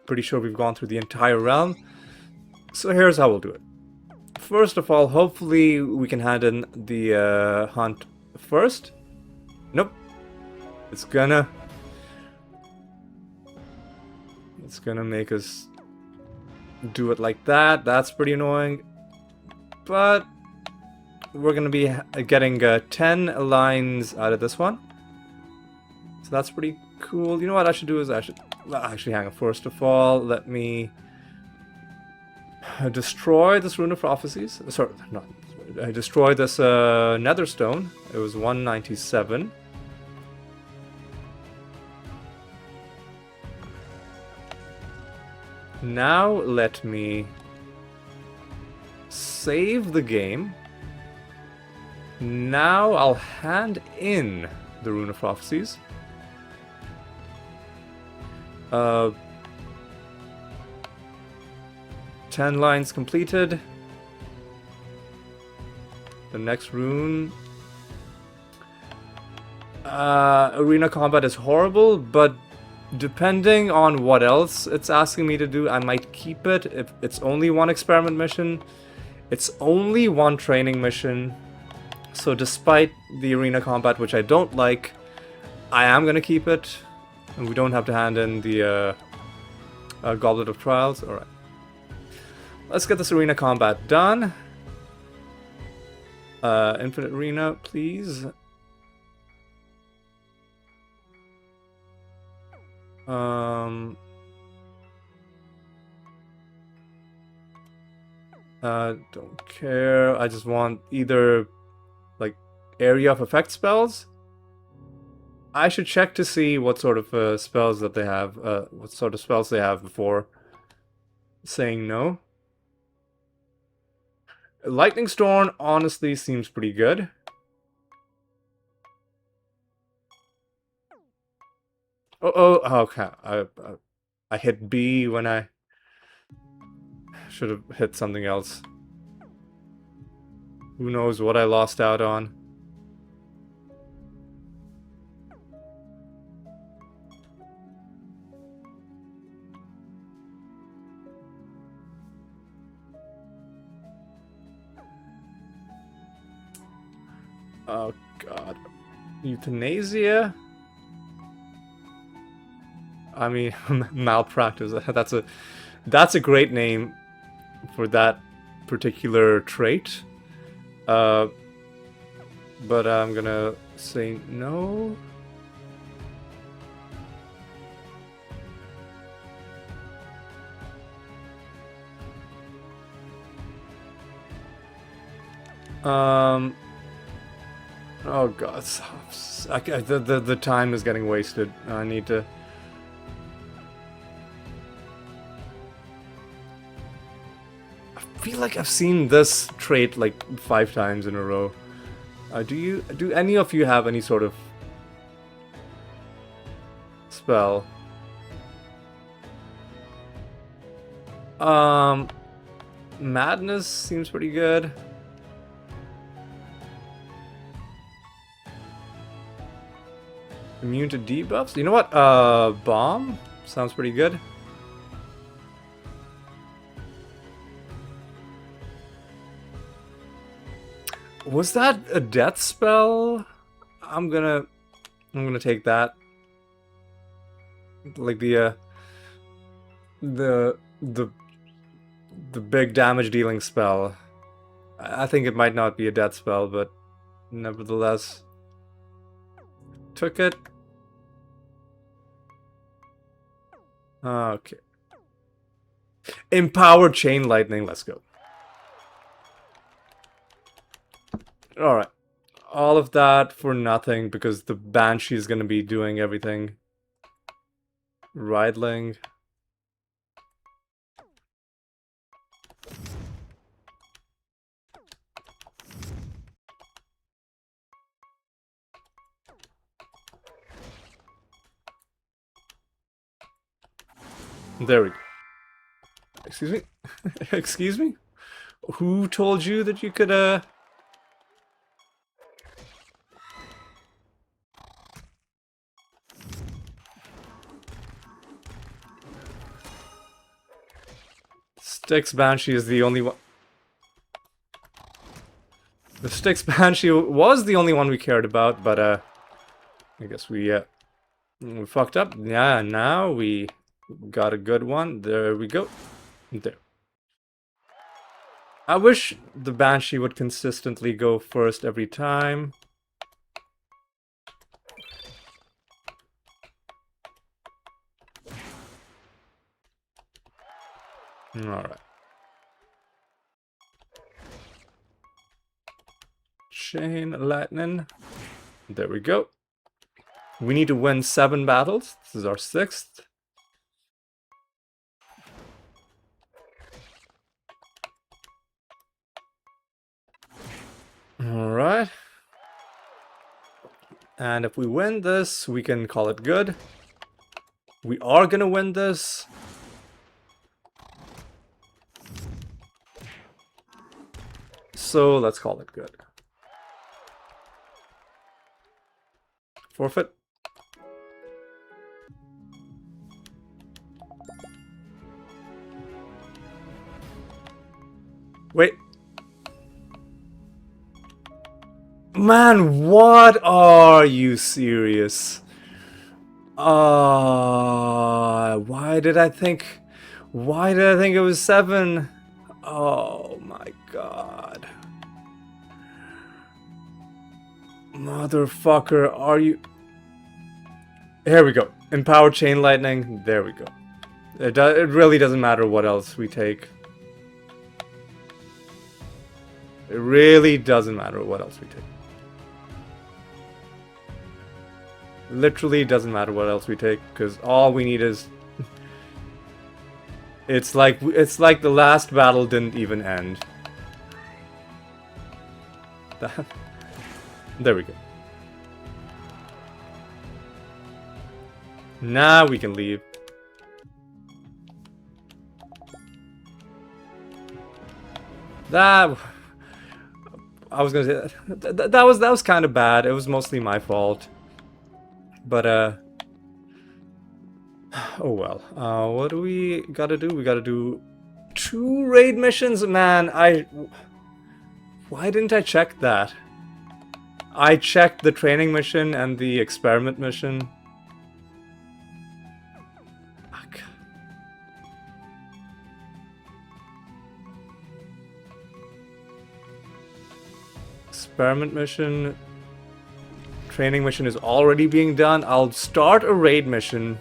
Pretty sure we've gone through the entire realm. So here's how we'll do it. First of all, hopefully we can hand in the hunt first. Nope. It's gonna It's gonna make us do it like that. That's pretty annoying. But we're gonna be getting 10 lines out of this one. So that's pretty cool. You know what I should do is I should... Well, actually, hang on. First of all, let me destroy this Rune of Prophecies. Sorry, not... I destroyed this Netherstone. It was 197. Now let me save the game. Now I'll hand in the Rune of Prophecies. 10 lines completed. The next rune. Arena combat is horrible, but depending on what else it's asking me to do, I might keep it. If it's only one experiment mission, it's only one training mission. So despite the arena combat, which I don't like, I am gonna keep it. And we don't have to hand in the Goblet of Trials. Alright. Let's get this arena combat done. Infinite Arena, please. Don't care. I just want either, like, area of effect spells. I should check to see what sort of spells that they have, what sort of spells they have before saying no. Lightning Storm honestly seems pretty good. Oh, okay. I hit B when I should have hit something else. Who knows what I lost out on. Oh god. Euthanasia? I mean, malpractice. That's a great name for that particular trait. But I'm gonna say no. Oh god, the time is getting wasted. I need to... I feel like I've seen this trait like 5 times in a row. Do any of you have any sort of spell? Madness seems pretty good. Immune to debuffs? You know what? Bomb? Sounds pretty good. Was that a death spell? I'm gonna take that. Like the big damage dealing spell. I think it might not be a death spell, but nevertheless. Took it. Okay. Empowered Chain Lightning, let's go. Alright. All of that for nothing because the Banshee is going to be doing everything. Riedling. There we go. Excuse me? Excuse me? Who told you that you could, Styx Banshee is the only one... The Styx Banshee was the only one we cared about, but, I guess we fucked up. Yeah, now we Got a good one. There we go. There. I wish the Banshee would consistently go first every time. Alright. Chain lightning. There we go. We need to win 7 battles. This is our 6th. Alright. And if we win this, we can call it good. We are gonna win this. So let's call it good. Forfeit. Wait. Man, what are you serious? Why did I think it was 7? Oh my god. Motherfucker, are you... Here we go. Empowered Chain Lightning. There we go. It really doesn't matter what else we take. It really doesn't matter what else we take. Literally doesn't matter what else we take, because all we need is... It's like the last battle didn't even end. There we go. Now we can leave. I was gonna say that was kind of bad. It was mostly my fault. But oh well. What do we gotta do? We gotta do 2 raid missions, man. Why didn't I check that? I checked the training mission and the experiment mission. Fuck. Experiment mission. Training mission is already being done. I'll start a raid mission.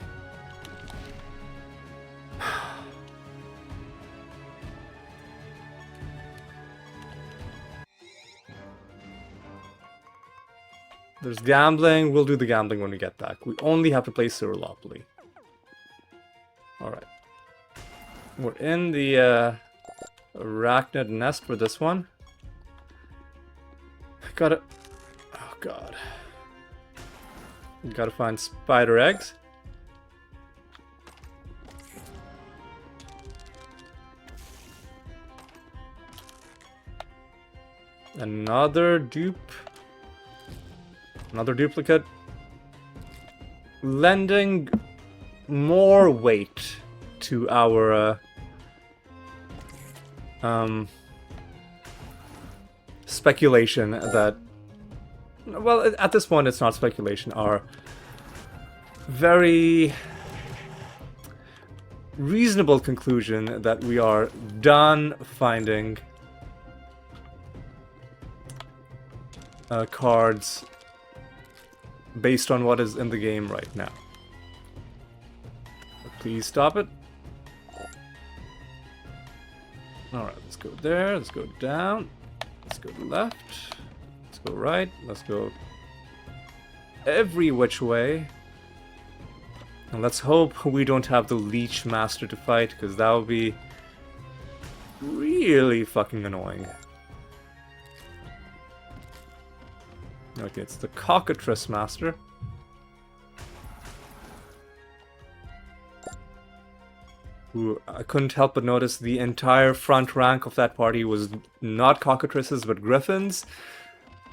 There's gambling. We'll do the gambling when we get back. We only have to play Siralim. Alright. We're in the arachnid nest for this one. Gotta... Oh god. Gotta find spider eggs. Another dupe. Another duplicate. Lending more weight to our speculation that, well, at this point it's not speculation, our very reasonable conclusion that we are done finding cards based on what is in the game right now. Please stop it. Alright, let's go there, let's go down, let's go left, let's go right, let's go every which way. And let's hope we don't have the Leech Master to fight, because that would be really fucking annoying. Okay, it's the Cockatrice Master. Who I couldn't help but notice the entire front rank of that party was not cockatrices but griffins.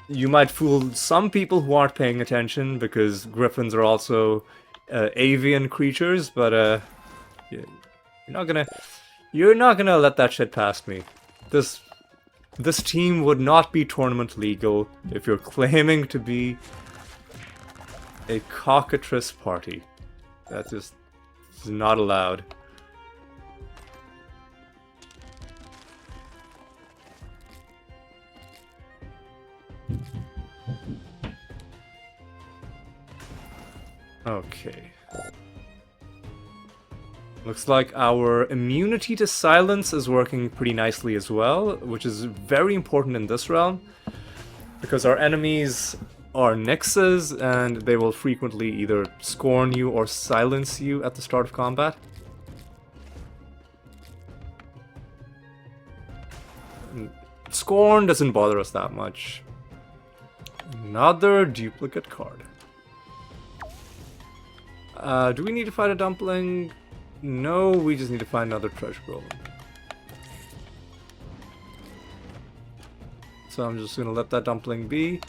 You might fool some people who aren't paying attention because griffins are also avian creatures, but yeah, you're not gonna let that shit past me. This team would not be tournament legal if you're claiming to be a cockatrice party. That just This is not allowed. Okay. Looks like our immunity to silence is working pretty nicely as well, which is very important in this realm, because our enemies are Nixes, and they will frequently either scorn you or silence you at the start of combat. Scorn doesn't bother us that much. Another duplicate card. Do we need to fight a dumpling? No, we just need to find another treasure golem. So I'm just gonna let that dumpling be.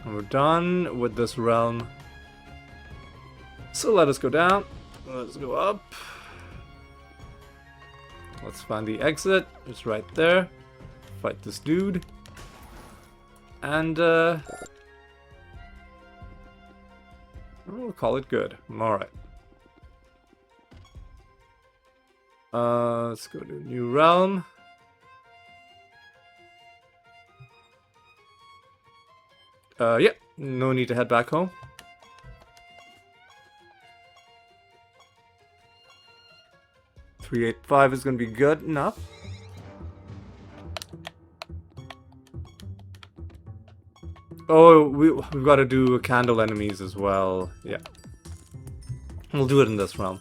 And we're done with this realm. So let us go down. Let's go up. Let's find the exit. It's right there. Fight this dude. And we'll call it good. Alright. Let's go to new realm. Yeah, no need to head back home. $385 is gonna be good enough. Oh, we've got to do candle enemies as well. Yeah. We'll do it in this realm.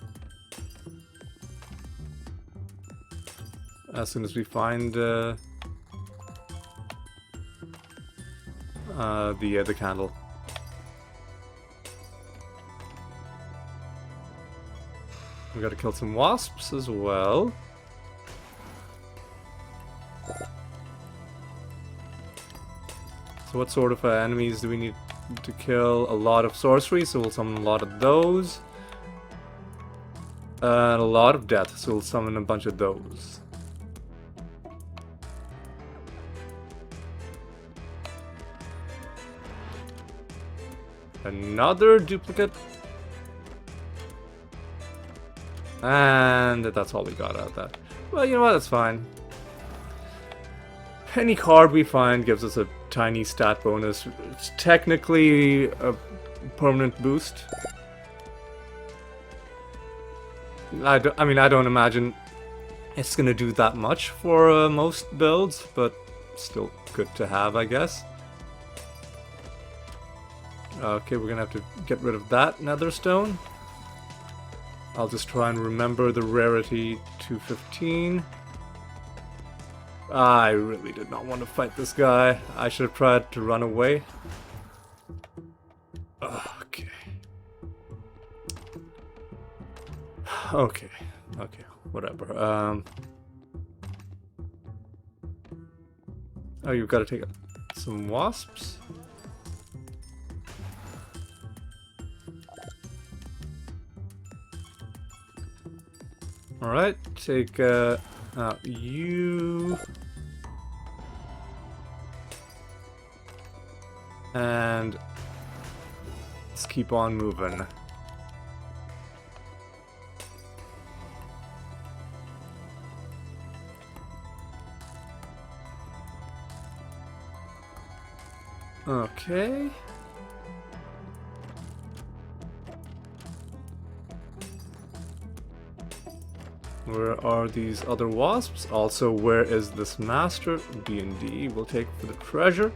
As soon as we find the candle. We gotta kill some wasps as well. So what sort of enemies do we need to kill? A lot of sorcery, so we'll summon a lot of those. And a lot of death, so we'll summon a bunch of those. Another duplicate. And that's all we got out of that. Well, you know what? That's fine. Any card we find gives us a tiny stat bonus. It's technically a permanent boost. I don't imagine it's gonna do that much for most builds, but still good to have, I guess. Okay, we're gonna have to get rid of that nether stone. I'll just try and remember the rarity to 15. I really did not want to fight this guy. I should have tried to run away. Okay. Okay. Okay. Whatever. Oh, you've got to take some wasps. Alright, take you. And let's keep on moving. Okay. Where are these other wasps? Also, where is this master? D&D will take for the treasure.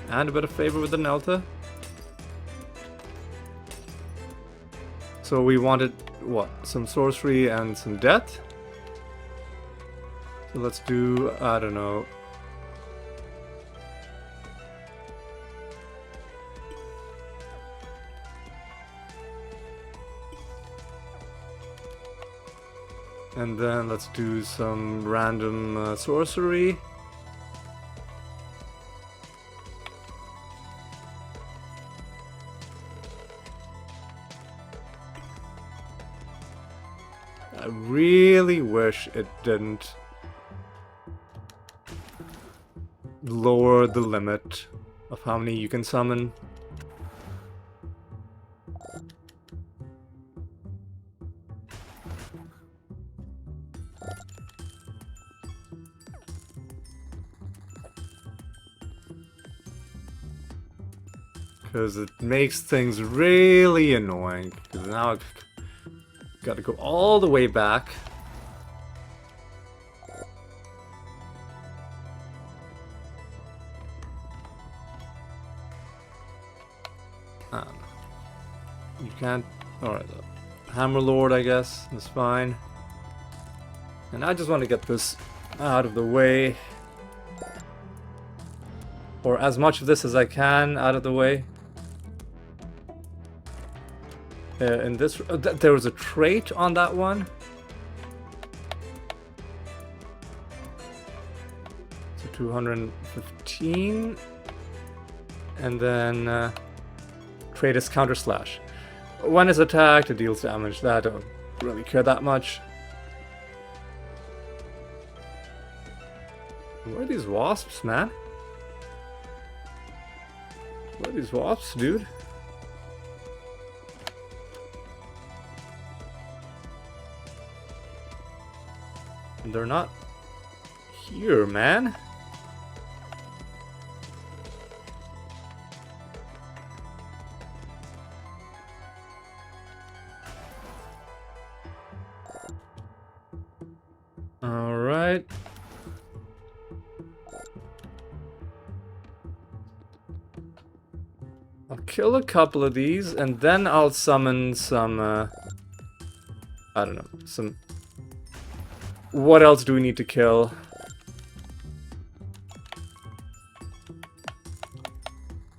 And a bit of favor with the Nelta. So we wanted, what? Some sorcery and some death? So let's do, I don't know. And then let's do some random sorcery. I really wish it didn't lower the limit of how many you can summon. Because it makes things really annoying. Because now I've got to go all the way back. You can't... Alright, Hammer Lord, I guess, is fine. And I just want to get this out of the way. Or as much of this as I can out of the way. In this... there was a trait on that one. So 215. And then... trait is Counter Slash. When it's attacked, it deals damage. That I don't really care that much. Where are these wasps, man? Where are these wasps, dude? They're not here, man. Alright. I'll kill a couple of these, and then I'll summon some, I don't know, some... What else do we need to kill?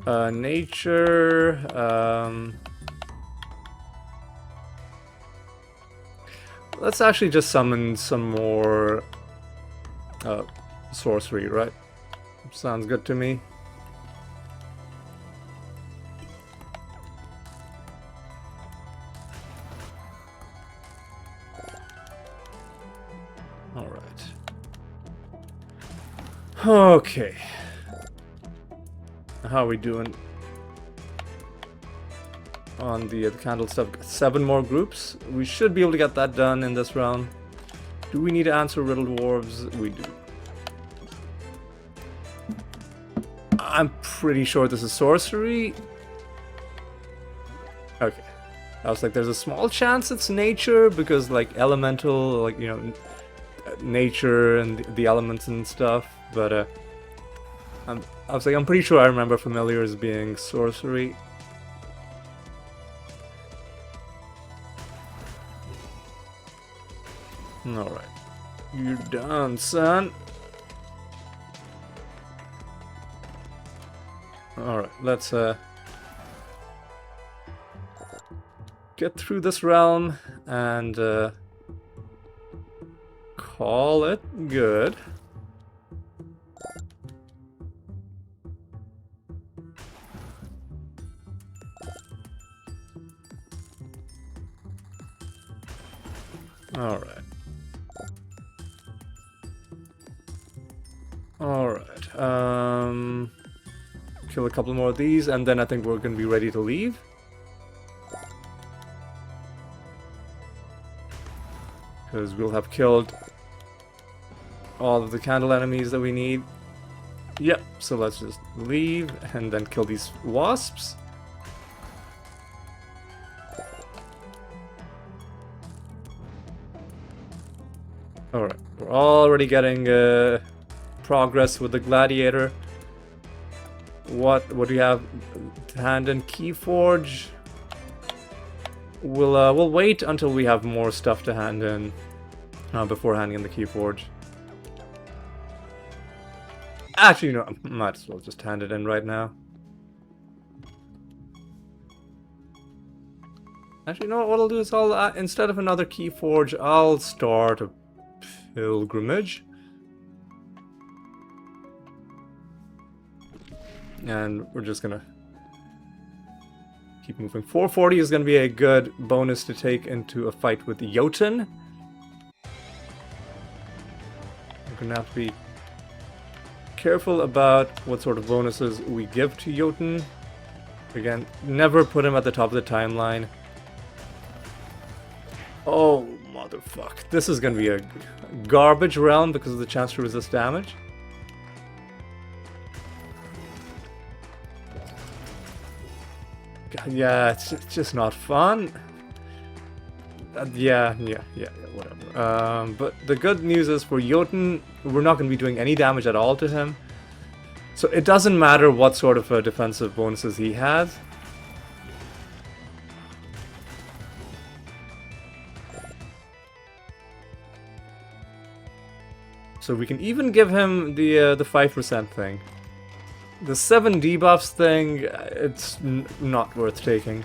Nature, let's actually just summon some more sorcery, right? Sounds good to me. Alright. Okay. How are we doing on the candle stuff? 7 more groups. We should be able to get that done in this round. Do we need to answer riddle dwarves? We do. I'm pretty sure this is sorcery. Okay. I was like, there's a small chance it's nature because, like, elemental, like, you know, nature and the elements and stuff. But I was like, I'm pretty sure I remember familiars being sorcery. Alright. You're done, son. Alright, let's get through this realm and call it good. Alright. Alright. Kill a couple more of these, and then I think we're gonna be ready to leave. Because we'll have killed all of the candle enemies that we need. Yep, so let's just leave and then kill these wasps. Alright, we're already getting progress with the gladiator. What do you have to hand in? Keyforge. We'll wait until we have more stuff to hand in before handing in the Keyforge. Actually, no, I might as well just hand it in right now. Actually, you know what I'll do is I'll instead of another Keyforge, I'll start a pilgrimage. And we're just gonna keep moving. 440 is gonna be a good bonus to take into a fight with Jotun. We're gonna have to be careful about what sort of bonuses we give to Jotun. Again, never put him at the top of the timeline. Oh, motherfuck. This is gonna be a garbage realm because of the chance to resist damage. God, yeah, it's just not fun. Yeah, whatever. But the good news is for Jotun, we're not going to be doing any damage at all to him. So it doesn't matter what sort of defensive bonuses he has. So we can even give him the 5% thing. The 7 debuffs thing, it's not worth taking.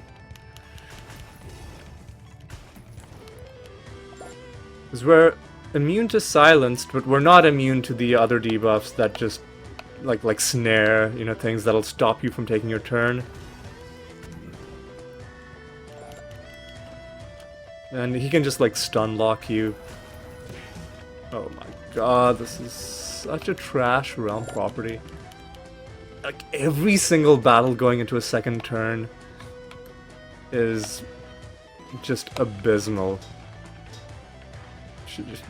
Because we're immune to silenced, but we're not immune to the other debuffs that just like snare, you know, things that'll stop you from taking your turn. And he can just like stun lock you. Oh my god, this is such a trash realm property. Like every single battle going into a second turn is just abysmal.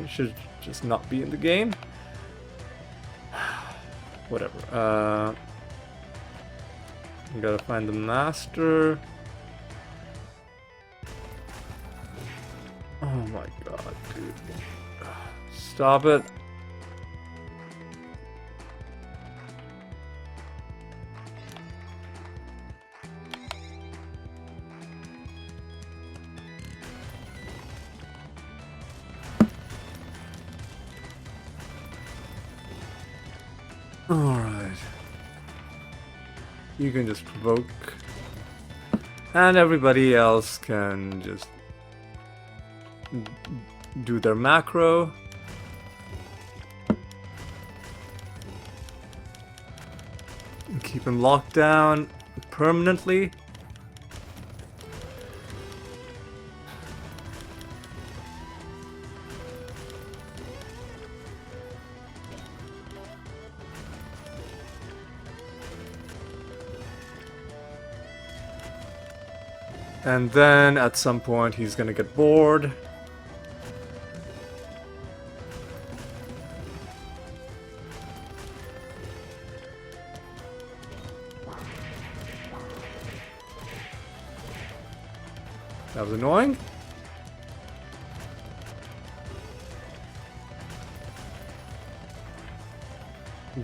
Should just not be in the game. Whatever. Gotta find the master. Oh my god, dude. Stop it. Alright. You can just provoke. And everybody else can just do their macro. And keep him locked down permanently. And then at some point he's gonna get bored. That was annoying.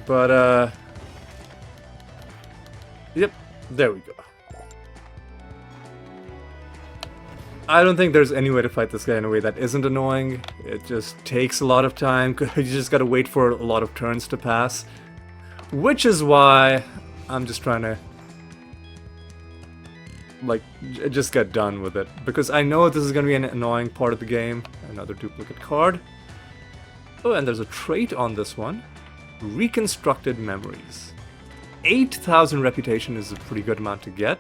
But yep, there we go. I don't think there's any way to fight this guy in a way that isn't annoying. It just takes a lot of time. You just gotta wait for a lot of turns to pass. Which is why I'm just trying to, like, just get done with it. Because I know this is gonna be an annoying part of the game. Another duplicate card. Oh, and there's a trait on this one. Reconstructed Memories. 8,000 reputation is a pretty good amount to get,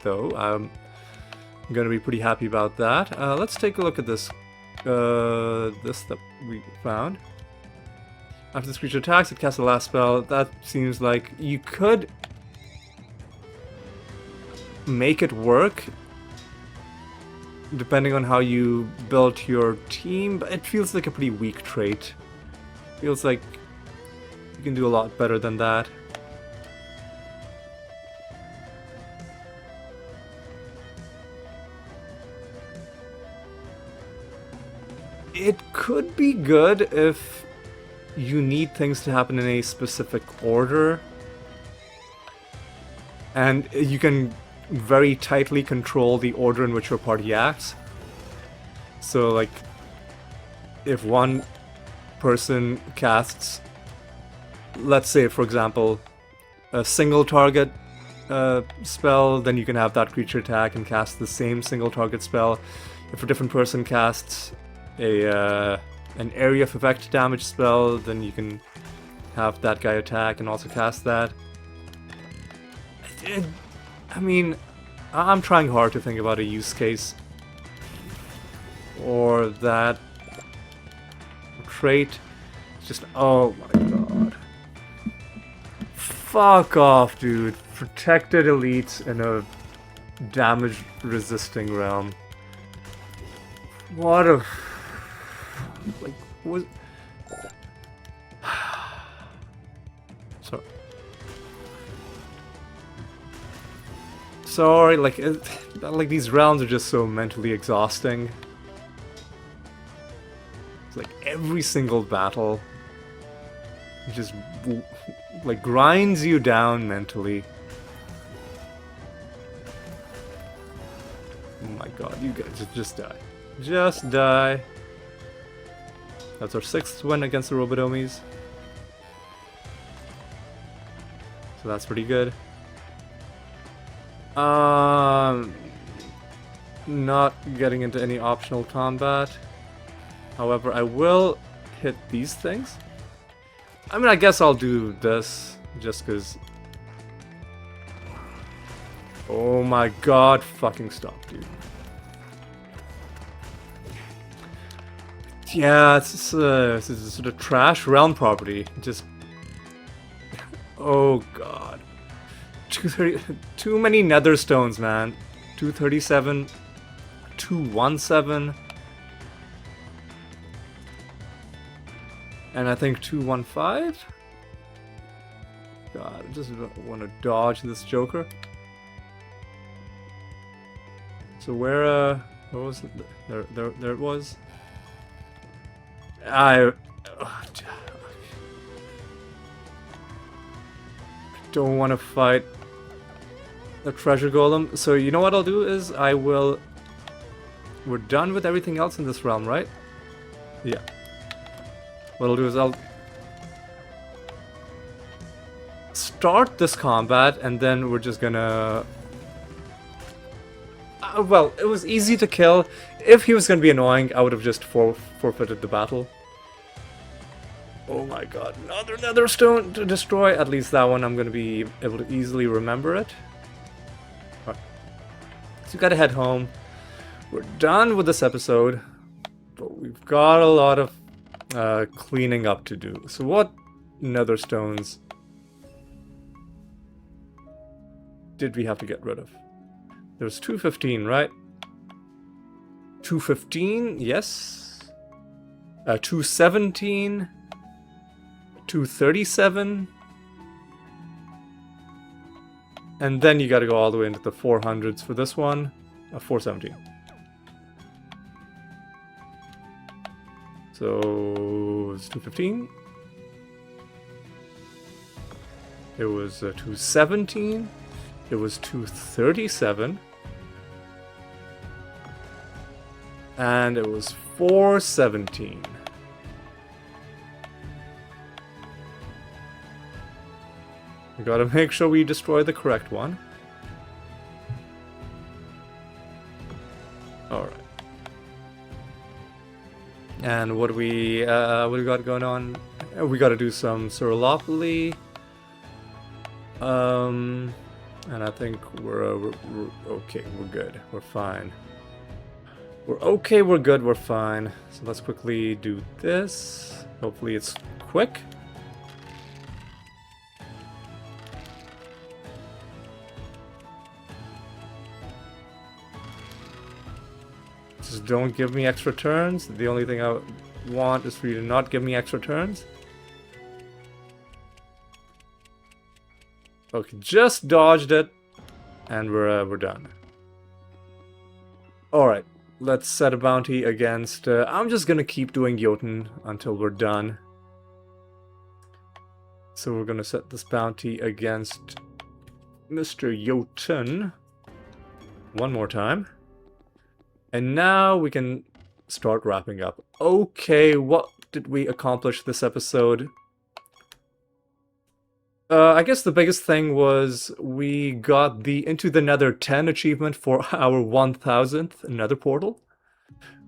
though. I'm gonna be pretty happy about that. Let's take a look at this. This that we found. After this creature attacks, it casts the last spell. That seems like you could make it work, depending on how you built your team. But it feels like a pretty weak trait. Feels like you can do a lot better than that. It could be good if you need things to happen in a specific order. And you can very tightly control the order in which your party acts. So, like, if one person casts, let's say, for example, a single target spell, then you can have that creature attack and cast the same single target spell. If a different person casts an area of effect damage spell, then you can have that guy attack and also cast that. I mean, I'm trying hard to think about a use case or that trait. It's just, oh my god. Fuck off, dude. Protected elites in a damage resisting realm. What a... Like, what... Sorry, like, like these rounds are just so mentally exhausting. It's like every single battle just like grinds you down mentally. Oh my god, you guys just die. Just die. That's our 6th win against the Robodomies. So that's pretty good. Not getting into any optional combat. However, I will hit these things. I mean, I guess I'll do this just because. Oh my god, fucking stop, dude. Yeah, it's sort of trash realm property. Just. Oh god. 230. Too many nether stones, man. 237. 217. And I think 215? God, I just want to dodge this Joker. So where was it? There it was. I don't want to fight the treasure golem. So you know what I'll do is we're done with everything else in this realm, right? Yeah. What I'll do is I'll start this combat and then we're just gonna... well, it was easy to kill. If he was gonna be annoying, I would have just forfeited the battle. Oh my god, another nether stone to destroy. At least that one I'm gonna be able to easily remember it. Right. So we gotta head home. We're done with this episode, but we've got a lot of cleaning up to do. So what nether stones did we have to get rid of? There's 215, right? 215, yes. 217. 237. And then you gotta go all the way into the 400s for this one. 417. So it's 215. It was 217. It was 237. And it was 417. We gotta make sure we destroy the correct one. Alright. And what do we got going on? We gotta do some Siralim. And I think we're okay, we're good, we're fine. We're okay, we're good, we're fine. So let's quickly do this. Hopefully it's quick. Just don't give me extra turns. The only thing I want is for you to not give me extra turns. Okay, just dodged it, and we're done. Alright, let's set a bounty against... I'm just gonna keep doing Jotun until we're done. So we're gonna set this bounty against Mr. Jotun one more time. And now we can start wrapping up. Okay, what did we accomplish this episode? I guess the biggest thing was we got the Into the Nether 10 achievement for our 1000th Nether portal.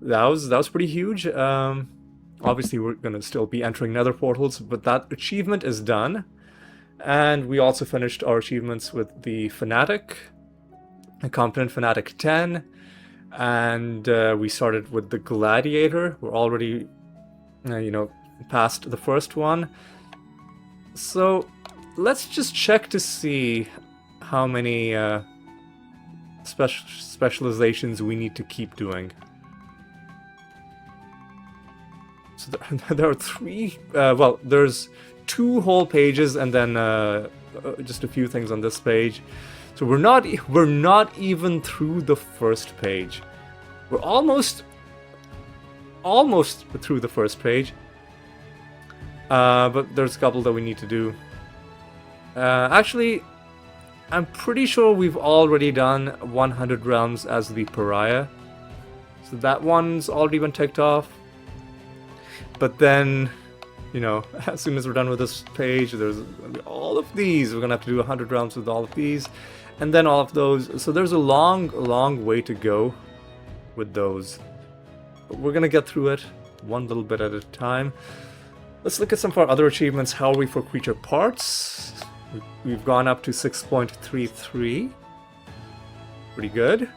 That was pretty huge. Obviously, we're gonna still be entering Nether portals, but that achievement is done. And we also finished our achievements with the Fanatic, a Competent Fanatic 10. And we started with the Gladiator. We're already, past the first one. So let's just check to see how many specializations we need to keep doing. So there are 3. Well, there's 2 whole pages and then just a few things on this page. So we're not even through the first page. We're almost through the first page. But there's a couple that we need to do. Actually, I'm pretty sure we've already done 100 realms as the pariah. So that one's already been ticked off. But then, you know, as soon as we're done with this page, there's all of these. We're gonna have to do 100 realms with all of these. And then all of those. So there's a long way to go with those. But we're gonna get through it one little bit at a time. Let's look at some of our other achievements. How are we for creature parts? We've gone up to 6.33. Pretty good.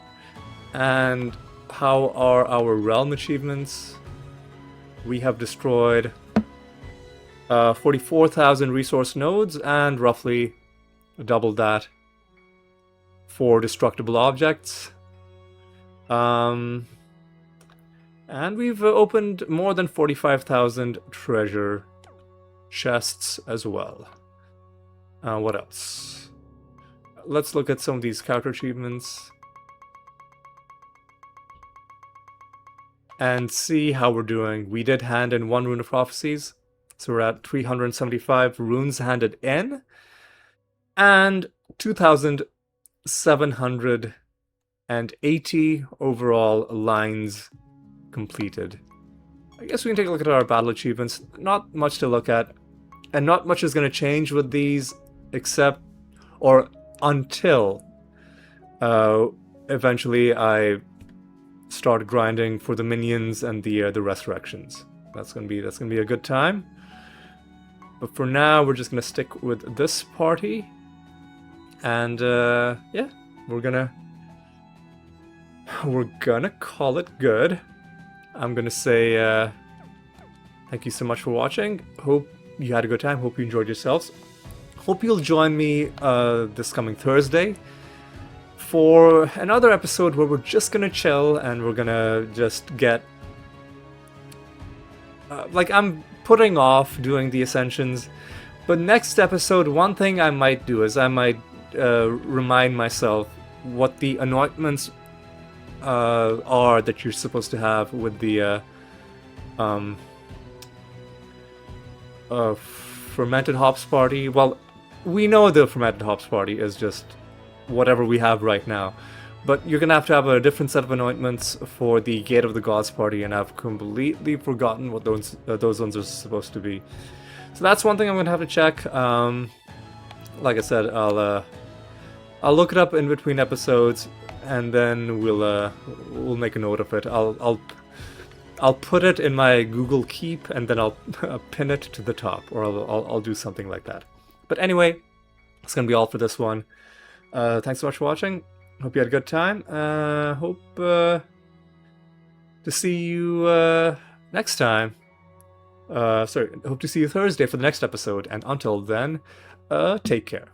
And how are our realm achievements? We have destroyed 44,000 resource nodes and roughly double that for destructible objects. And we've opened more than 45,000 treasure chests as well. What else? Let's look at some of these character achievements and see how we're doing. We did hand in 1 rune of prophecies, so we're at 375 runes handed in, and 2,780 overall lines completed. I guess we can take a look at our battle achievements. Not much to look at, and not much is going to change with these, except, or until, eventually I start grinding for the minions and the resurrections. That's gonna be a good time. But for now, we're just gonna stick with this party, and yeah, we're gonna call it good. I'm gonna say thank you so much for watching. Hope you had a good time. Hope you enjoyed yourselves. Hope you'll join me this coming Thursday for another episode where we're just gonna chill and we're gonna just get like, I'm putting off doing the Ascensions, but next episode, one thing I might do is I might remind myself what the anointments are that you're supposed to have with the fermented hops party. Well, we know the fermented hops party is just whatever we have right now, but you're gonna have to have a different set of anointments for the Gate of the Gods party, and I've completely forgotten what those ones are supposed to be. So that's one thing I'm gonna have to check. Like I said, I'll look it up in between episodes, and then we'll make a note of it. I'll put it in my Google Keep, and then I'll pin it to the top, or I'll do something like that. But anyway, it's gonna be all for this one. Thanks so much for watching. Hope you had a good time. Hope to see you next time. Hope to see you Thursday for the next episode. And until then, take care.